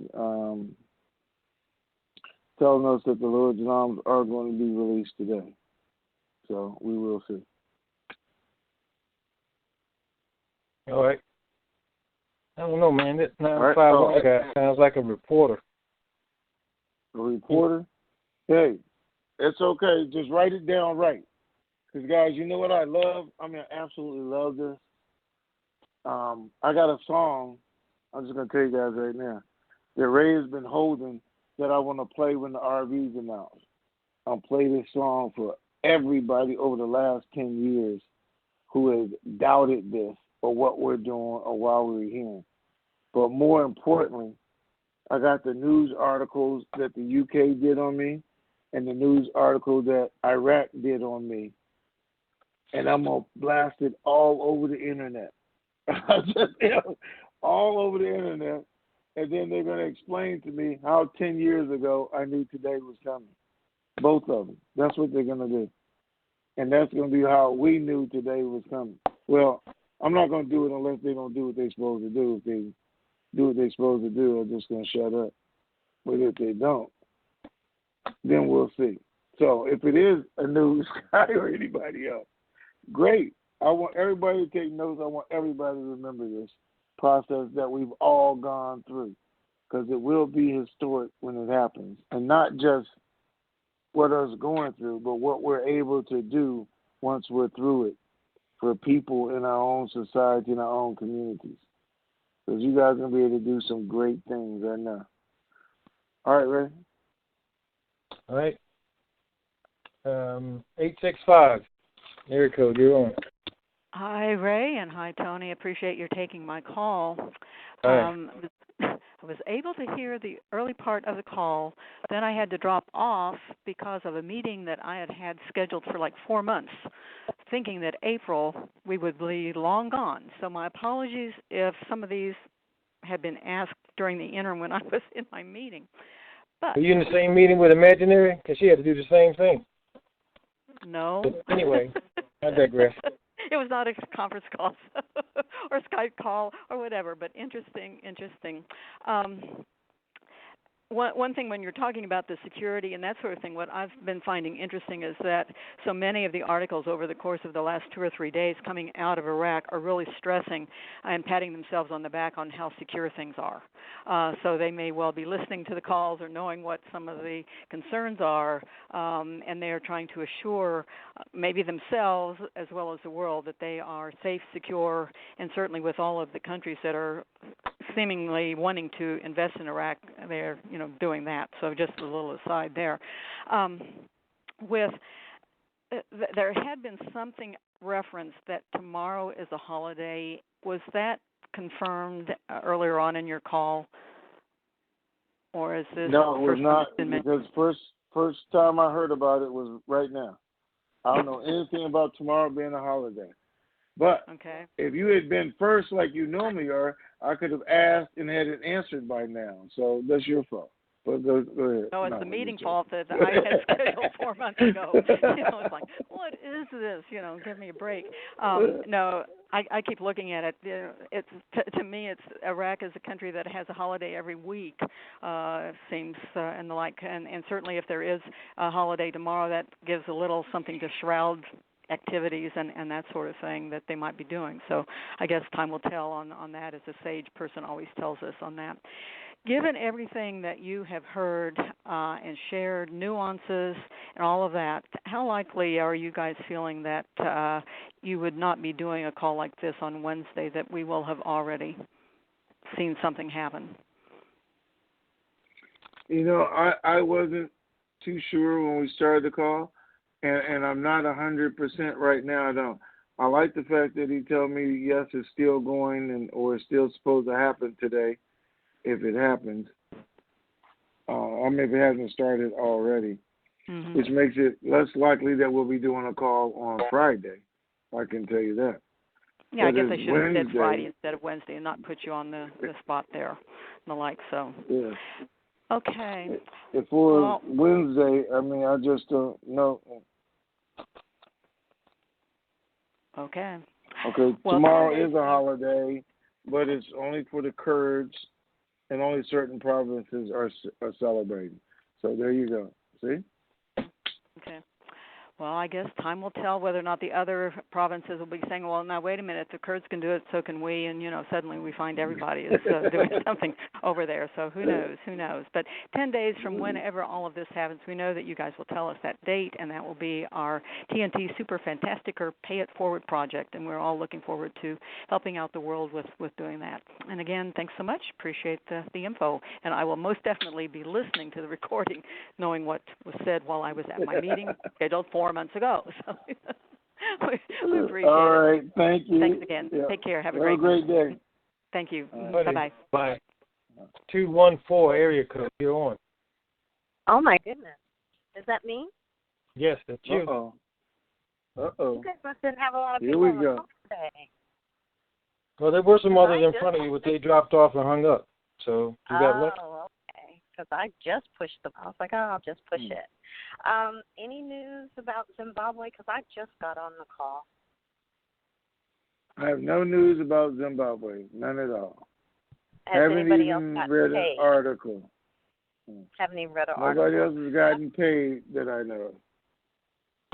Speaker 2: telling us that the Lord's arms are going to be released today. So we will see.
Speaker 16: All right. I don't know, man. That 951 guy sounds like a reporter.
Speaker 2: A reporter? Hey, it's okay. Just write it down right. Because, guys, you know what I love? I mean, I absolutely love this. I got a song, I'm just going to tell you guys right now, that Ray has been holding that I want to play when the RV's announced. I'll play this song for everybody over the last 10 years who has doubted this or what we're doing or why we're here. But more importantly, I got the news articles that the UK did on me and the news article that Iraq did on me. And I'm going to blast it all over the internet. All over the internet. And then they're going to explain to me how 10 years ago I knew today was coming. Both of them. That's what they're going to do. And that's going to be how we knew today was coming. Well, I'm not going to do it unless they don't do what they're supposed to do. If they do what they're supposed to do, I'm just going to shut up. But if they don't, then we'll see. So if it is a news guy or anybody else, great. I want everybody to take notes. I want everybody to remember this process that we've all gone through, because it will be historic when it happens. And not just what us going through, but what we're able to do once we're through it for people in our own society, in our own communities. Because you guys are going to be able to do some great things right now. All right, Ray?
Speaker 16: All right. 865. Area code, you're on.
Speaker 20: Hi, Ray, and hi, Tony. Appreciate your taking my call.
Speaker 16: Hi.
Speaker 20: I was able to hear the early part of the call. Then I had to drop off because of a meeting that I had scheduled for like 4 months, thinking that April we would be long gone. So my apologies if some of these had been asked during the interim when I was in my meeting. But
Speaker 3: were you in the same meeting with Imaginary? Because she had to do the same thing.
Speaker 20: No.
Speaker 3: But anyway, I digress.
Speaker 20: It was not a conference call or Skype call or whatever, but interesting. One thing when you're talking about the security and that sort of thing, what I've been finding interesting is that so many of the articles over the course of the last 2 or 3 days coming out of Iraq are really stressing and patting themselves on the back on how secure things are. So they may well be listening to the calls or knowing what some of the concerns are, and they are trying to assure maybe themselves as well as the world that they are safe, secure, and certainly with all of the countries that are seemingly wanting to invest in Iraq, they're doing that. So just a little aside there. There had been something referenced that tomorrow is a holiday. Was that confirmed earlier on in your call, or is this?
Speaker 2: No, it was not, because first time I heard about it was right now. I don't know anything about tomorrow being a holiday. But if you had been first like you normally are, I could have asked and had it answered by now. So that's your fault. But go ahead.
Speaker 20: No, it's the meeting fault that I had scheduled 4 months ago. It's like, what is this? Give me a break. No, I keep looking at it. It's to me, it's Iraq is a country that has a holiday every week. It seems and the like, and certainly if there is a holiday tomorrow, that gives a little something to shroud activities and that sort of thing that they might be doing. So I guess time will tell on that, as a sage person always tells us on that. Given everything that you have heard and shared, nuances and all of that, how likely are you guys feeling that you would not be doing a call like this on Wednesday, that we will have already seen something happen?
Speaker 2: I wasn't too sure when we started the call. And I'm not 100% right now. I don't. I like the fact that he told me, yes, it's still going or it's still supposed to happen today, if it happens. I mean, if it hasn't started already, which makes it less likely that we'll be doing a call on Friday. I can tell you that.
Speaker 20: Yeah, I guess I should have said
Speaker 2: Wednesday.
Speaker 20: Friday instead of Wednesday and not put you on the spot there and the like. So.
Speaker 2: Yeah.
Speaker 20: Okay.
Speaker 2: If for Wednesday, I mean, I just don't know.
Speaker 20: Okay.
Speaker 2: Okay, well, tomorrow is a holiday, but it's only for the Kurds, and only certain provinces are celebrating. So there you go. See?
Speaker 20: Okay. Well, I guess time will tell whether or not the other provinces will be saying, well, now, wait a minute, the Kurds can do it, so can we, and, suddenly we find everybody is doing something over there. So who knows? But 10 days from whenever all of this happens, we know that you guys will tell us that date, and that will be our TNT Superfantastic or Pay It Forward project, and we're all looking forward to helping out the world with doing that. And again, thanks so much. Appreciate the info, and I will most definitely be listening to the recording, knowing what was said while I was at my meeting scheduled 4 months ago. So we appreciate
Speaker 2: All right,
Speaker 20: it.
Speaker 2: Thank you.
Speaker 20: Thanks again.
Speaker 2: Yeah.
Speaker 20: Take care. Have a
Speaker 2: great day.
Speaker 20: Thank you.
Speaker 3: Bye.
Speaker 20: Bye.
Speaker 3: 214 area code. You're on.
Speaker 21: Oh my goodness, is that me?
Speaker 3: Yes, that's you.
Speaker 2: Uh-oh.
Speaker 21: You guys must didn't have a lot of
Speaker 2: Here
Speaker 21: people
Speaker 2: we
Speaker 21: on the
Speaker 2: go.
Speaker 21: phone today.
Speaker 3: Well, there were some others in front of you, but they dropped off and hung up. So you got lucky.
Speaker 21: Oh, okay. Because I just pushed them. I was like, I'll just push it. Any news about Zimbabwe? Because I just got on the call.
Speaker 2: I have no news about Zimbabwe. None at all.
Speaker 21: Haven't
Speaker 2: even
Speaker 21: else gotten
Speaker 2: read
Speaker 21: paid?
Speaker 2: an article.
Speaker 21: Haven't even read an article.
Speaker 2: Nobody else has gotten paid that I know of.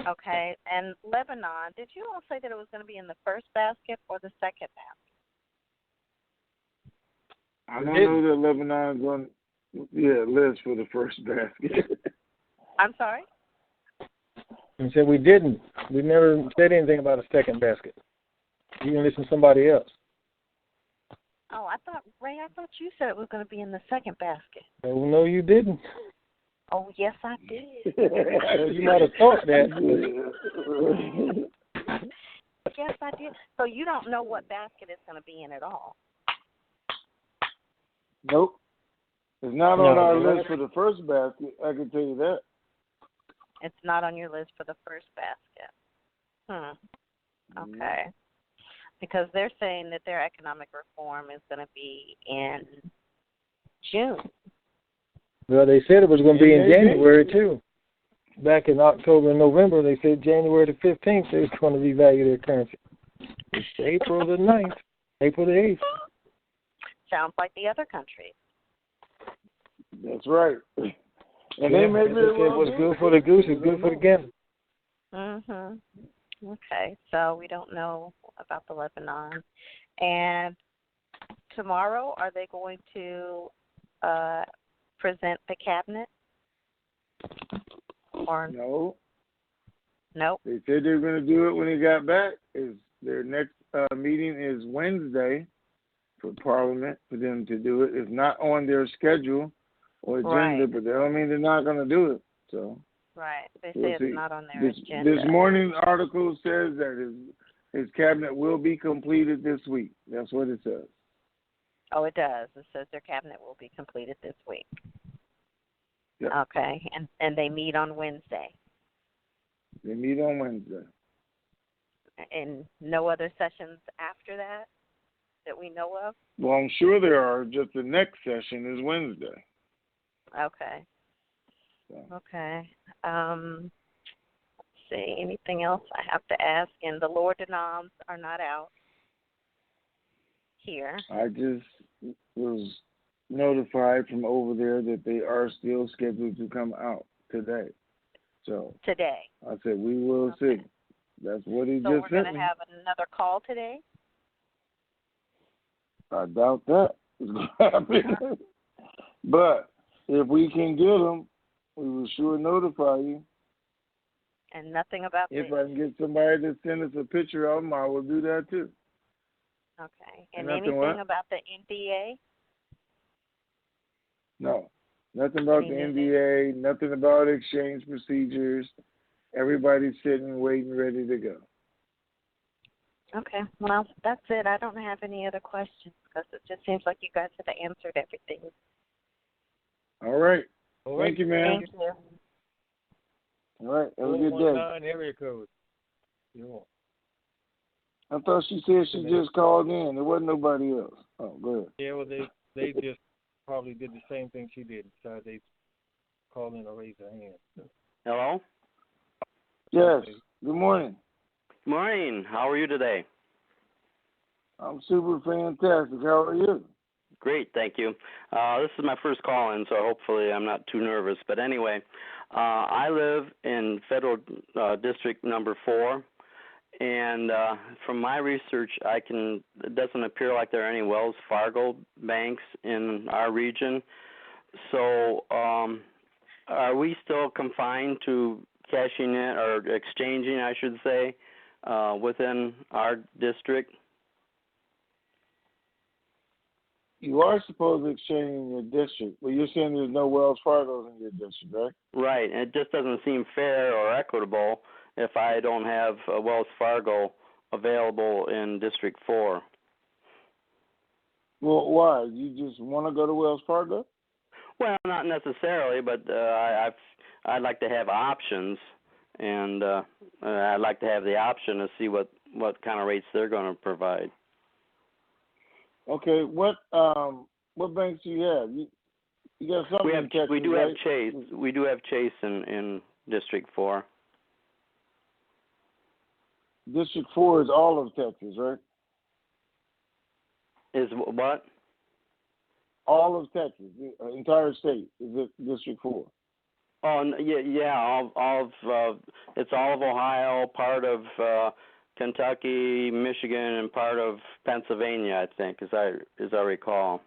Speaker 21: Okay. And Lebanon, did you all say that it was going to be in the first basket or the second basket?
Speaker 2: I don't know that Lebanon's on list for the first basket.
Speaker 21: I'm sorry?
Speaker 3: And said we didn't. We never said anything about a second basket. You can listen to somebody else.
Speaker 21: Oh, Ray, I thought you said it was going to be in the second basket.
Speaker 3: Oh, no, you didn't.
Speaker 21: Oh, yes, I did.
Speaker 3: Well, you might have thought that.
Speaker 21: Yes, I did. So you don't know what basket it's going to be in at all?
Speaker 2: Nope. It's not on our list for the first basket, I can tell you that.
Speaker 21: It's not on your list for the first basket. Okay. Because they're saying that their economic reform is going to be in June.
Speaker 3: Well, they said it was going to be in January, too. Back in October and November, they said January the 15th they was going to revalue their currency. It's April the 9th, April the 8th.
Speaker 21: Sounds like the other countries.
Speaker 2: That's right. And they may be
Speaker 3: what's good for the goose is good for the gander.
Speaker 21: Okay, so we don't know about the Lebanon. And tomorrow, are they going to present the cabinet? Or
Speaker 2: no.
Speaker 21: Nope.
Speaker 2: They said they were going to do it when they got back. Their next meeting is Wednesday for Parliament for them to do it. It's not on their schedule or agenda, but that don't mean they're not going to do it. So.
Speaker 21: Right. They say it's not on their agenda.
Speaker 2: This morning article says that his cabinet will be completed this week. That's what it says.
Speaker 21: Oh, it does. It says their cabinet will be completed this week.
Speaker 2: Yep.
Speaker 21: Okay. And they meet on Wednesday.
Speaker 2: They meet on Wednesday.
Speaker 21: And no other sessions after that we know of?
Speaker 2: Well, I'm sure there are. Just the next session is Wednesday.
Speaker 21: Okay.
Speaker 2: So.
Speaker 21: Okay. Let's see. Anything else I have to ask? And the Lord denoms are not out here.
Speaker 2: I just was notified from over there that they are still scheduled to come out today. So
Speaker 21: today.
Speaker 2: I said we will see. That's what he
Speaker 21: so
Speaker 2: just
Speaker 21: we're
Speaker 2: sent
Speaker 21: going to
Speaker 2: me.
Speaker 21: have another call today?
Speaker 2: I doubt that is going to happen. But if we can get them, we will sure notify you.
Speaker 21: And nothing about
Speaker 2: if I can get somebody to send us a picture of them, I will do that too.
Speaker 21: Okay. And anything about the NDA?
Speaker 2: No. Nothing about the NDA, nothing about exchange procedures. Everybody's sitting, waiting, ready to go.
Speaker 21: Okay. Well, that's it. I don't have any other questions because it just seems like you guys have answered everything.
Speaker 2: All right. Thank you, ma'am.
Speaker 21: Thank you.
Speaker 2: All right. Have a good day.
Speaker 3: Area code.
Speaker 2: I thought she said she just called in. There wasn't nobody else. Oh, go ahead.
Speaker 3: Yeah, well, they just probably did the same thing she did. So they called in or raised their hand.
Speaker 1: Hello?
Speaker 2: Yes. Good morning.
Speaker 1: Morning. How are you today?
Speaker 2: I'm super fantastic. How are you?
Speaker 1: Great, thank you. This is my first call in, so hopefully I'm not too nervous. But anyway, I live in Federal District Number 4, and from my research, it doesn't appear like there are any Wells Fargo banks in our region. So are we still confined to cashing in or exchanging, I should say, within our district?
Speaker 2: You are supposed to exchange in your district, but you're saying there's no Wells Fargo's in your district, right?
Speaker 1: Right, and it just doesn't seem fair or equitable if I don't have a Wells Fargo available in District 4.
Speaker 2: Well, why? You just want to go to Wells Fargo?
Speaker 1: Well, not necessarily, but I'd like to have options, and I'd like to have the option to see what kind of rates they're going to provide.
Speaker 2: Okay, what banks do you have? You got something in Texas,
Speaker 1: we do
Speaker 2: right?
Speaker 1: have Chase. We do have Chase in District 4.
Speaker 2: District 4 is all of Texas, right?
Speaker 1: Is what?
Speaker 2: All of Texas, the entire state is District 4.
Speaker 1: Oh yeah. All of it's all of Ohio, part of Kentucky, Michigan, and part of Pennsylvania, I think, as I recall.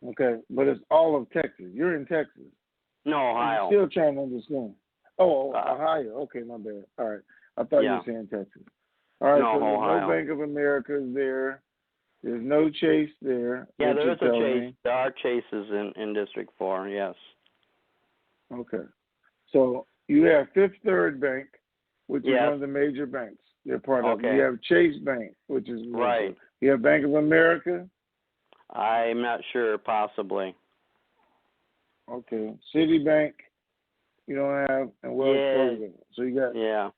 Speaker 2: Okay, but it's all of Texas. You're in Texas.
Speaker 1: No, Ohio.
Speaker 2: I'm still trying to understand. Oh, Ohio. Okay, my bad. All right. I thought you were saying Texas. All right,
Speaker 1: no,
Speaker 2: so there's
Speaker 1: Ohio.
Speaker 2: no Bank of America there. There's no Chase there.
Speaker 1: Yeah, there is a Chase.
Speaker 2: Me.
Speaker 1: There are Chases in District 4, yes.
Speaker 2: Okay. So you have Fifth Third Bank, which is
Speaker 1: yes.
Speaker 2: one of the major banks. They're part of
Speaker 1: okay.
Speaker 2: it. You have Chase Bank, which is
Speaker 1: right.
Speaker 2: You have Bank of America.
Speaker 1: I'm not sure, possibly.
Speaker 2: Okay. Citibank, you don't have, and Wells Fargo. So you got.
Speaker 1: Yeah.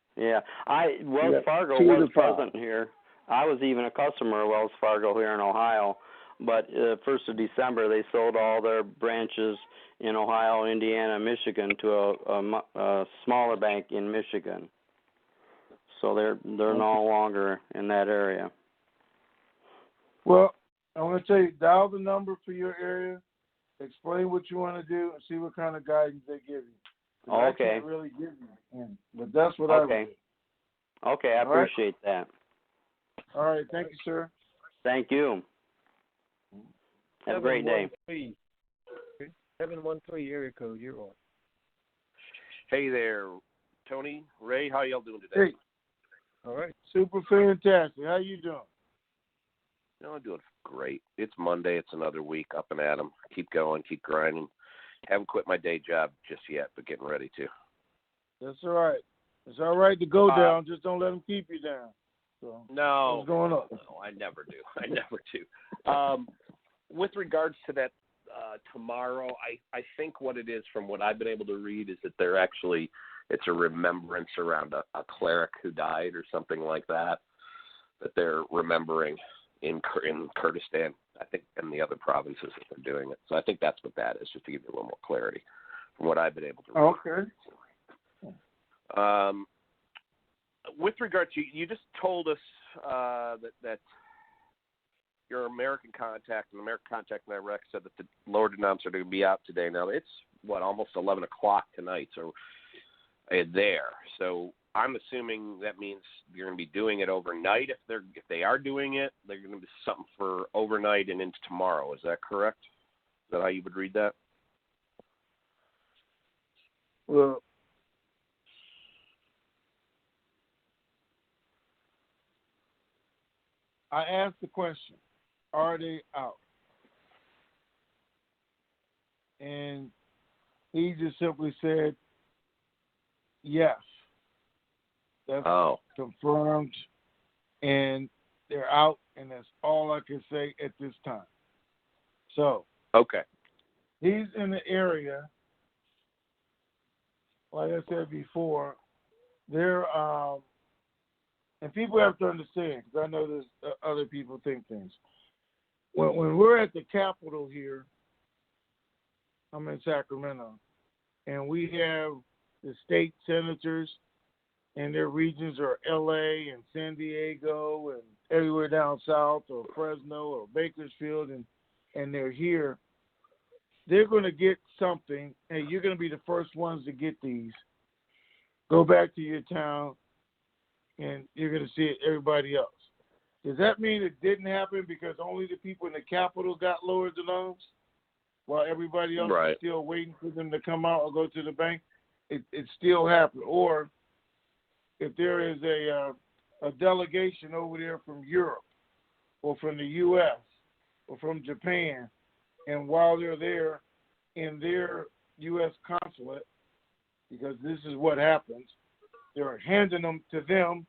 Speaker 1: Wells Fargo was present here. I was even a customer of Wells Fargo here in Ohio, but 1st of December they sold all their branches in Ohio, Indiana, Michigan to a smaller bank in Michigan. So they're no longer in that area.
Speaker 2: Well, I want to tell you, dial the number for your area, explain what you want to do, and see what kind of guidance they give you.
Speaker 1: Okay.
Speaker 2: I can't really give you, but that's what I would do.
Speaker 1: Okay, I appreciate that.
Speaker 2: All right, thank you, sir.
Speaker 1: Thank you. Have a great day.
Speaker 3: 713 area code, you're on.
Speaker 5: Hey there, Tony, Ray, how y'all doing today?
Speaker 2: Hey.
Speaker 3: All right.
Speaker 2: Super fantastic. How you doing?
Speaker 5: I'm doing great. It's Monday. It's another week up and at 'em. Keep going, keep grinding. Haven't quit my day job just yet, but getting ready to.
Speaker 2: That's all right. It's all right to go down. Just don't let them keep you down. So,
Speaker 5: no,
Speaker 2: what's going on?
Speaker 5: No, I never do. I never do. With regards to that tomorrow, I think what it is, from what I've been able to read, is that it's a remembrance around a cleric who died or something like that they're remembering in Kurdistan, I think, and the other provinces that they're doing it. So I think that's what that is, just to give you a little more clarity from what I've been able to read.
Speaker 2: Okay.
Speaker 5: With regard to, you just told us that your American contact in Iraq said that the lower denoms are going to be out today. Now, it's, almost 11 o'clock tonight, so there. So I'm assuming that means you're going to be doing it overnight. If they are doing it, they're going to be something for overnight and into tomorrow. Is that correct? Is that how you would read that?
Speaker 2: Well, I asked the question, are they out? And he just simply said, yes. That's confirmed, and they're out, and that's all I can say at this time. So,
Speaker 5: okay,
Speaker 2: he's in the area. Like I said before, they're and people have to understand, because I know there's other people think things. When we're at the Capitol here, I'm in Sacramento, and we have the state senators, and their regions are L.A. and San Diego and everywhere down south, or Fresno or Bakersfield, and they're here. They're going to get something. Hey, you're going to be the first ones to get these. Go back to your town, and you're going to see it, everybody else. Does that mean it didn't happen because only the people in the Capitol got lower loans, while everybody else is still waiting for them to come out or go to the bank? It still happened. Or if there is a delegation over there from Europe or from the U.S. or from Japan, and while they're there in their U.S. consulate, because this is what happens, they're handing them to them,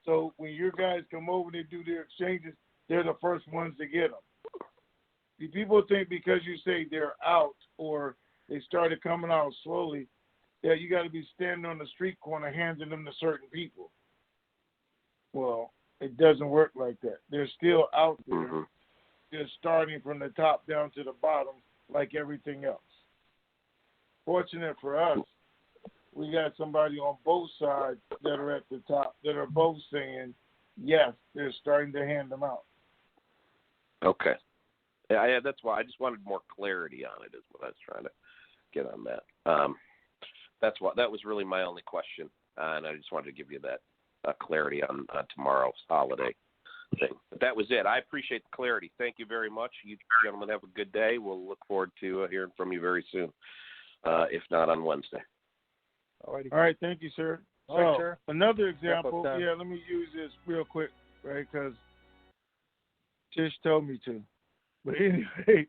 Speaker 2: so when your guys come over and they do their exchanges, they're the first ones to get them. See, people think because you say they're out or they started coming out slowly, that you got to be standing on the street corner handing them to certain people. Well, it doesn't work like that. They're still out there. Mm-hmm. They're starting from the top down to the bottom like everything else. Fortunate for us, we got somebody on both sides that are at the top that are both saying, yes, they're starting to hand them out.
Speaker 5: Okay. Yeah, that's why I just wanted more clarity on it is what I was trying to get on that. That was really my only question, and I just wanted to give you that clarity on tomorrow's holiday thing. But that was it. I appreciate the clarity. Thank you very much. You gentlemen have a good day. We'll look forward to hearing from you very soon, if not on Wednesday.
Speaker 2: All right. Thank you, sir.
Speaker 3: All right, sir.
Speaker 2: Another example. Yeah, let me use this real quick, right? Because Tish told me to. But anyway,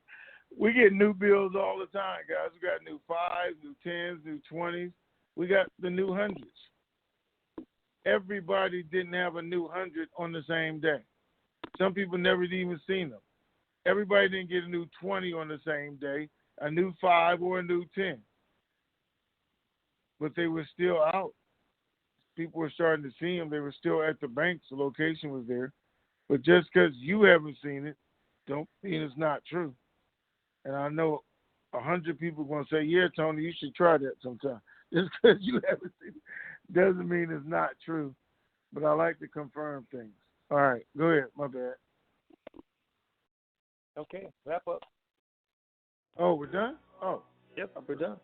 Speaker 2: we get new bills all the time, guys. We got new 5s, new 10s, new 20s. We got the new 100s. Everybody didn't have a new 100 on the same day. Some people never even seen them. Everybody didn't get a new 20 on the same day. a new 5 or a new 10. But they were still out. People were starting to see them. They were still at the banks. The location was there. But just because you haven't seen it, don't mean it's not true. And I know 100 people are going to say, yeah, Tony, you should try that sometime. Just because you haven't seen it doesn't mean it's not true. But I like to confirm things. All right, go ahead. My bad.
Speaker 3: Okay, wrap up.
Speaker 2: Oh, we're done? Oh.
Speaker 3: Yep, we're done.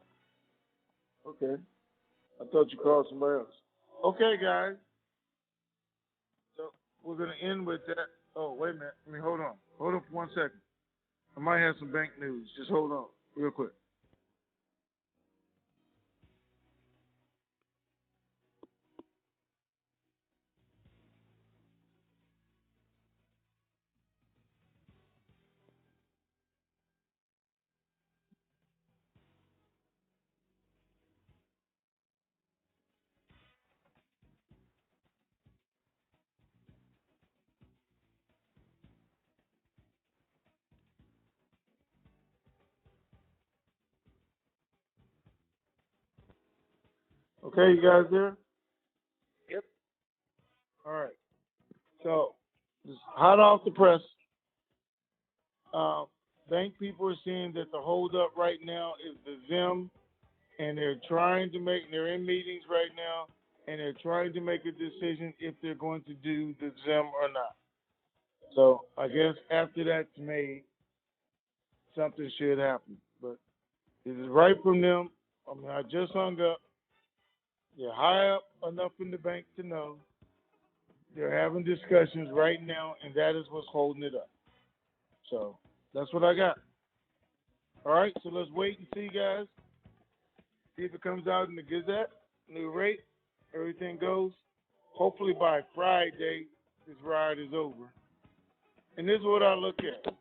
Speaker 2: Okay. I thought you called somebody else. Okay, guys. So we're going to end with that. Oh, wait a minute. Hold on. Hold on for 1 second. I might have some bank news. Just hold on real quick. Okay, you guys there?
Speaker 3: Yep.
Speaker 2: All right. So, just hot off the press, bank people are seeing that the holdup right now is the Zim, and they're in meetings right now, and they're trying to make a decision if they're going to do the Zim or not. So, I guess after that's made, something should happen. But it is right from them. I just hung up. They're high up enough in the bank to know. They're having discussions right now, and that is what's holding it up. So that's what I got. All right, so let's wait and see, guys. See if it comes out in the Gazette, new rate, everything goes. Hopefully by Friday, this ride is over. And this is what I look at.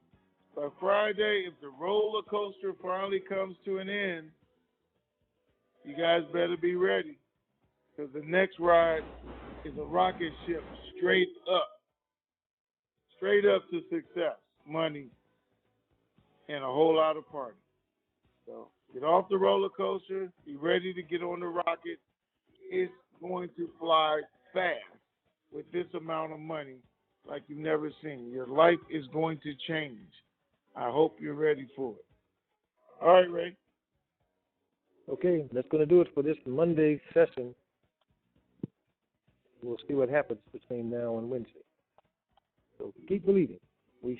Speaker 2: By Friday, if the roller coaster finally comes to an end, you guys better be ready. Because the next ride is a rocket ship straight up to success, money, and a whole lot of party. So get off the roller coaster, be ready to get on the rocket. It's going to fly fast with this amount of money like you've never seen. Your life is going to change. I hope you're ready for it. All right, Ray.
Speaker 3: Okay, that's going to do it for this Monday session. We'll see what happens between now and Wednesday. So keep believing. We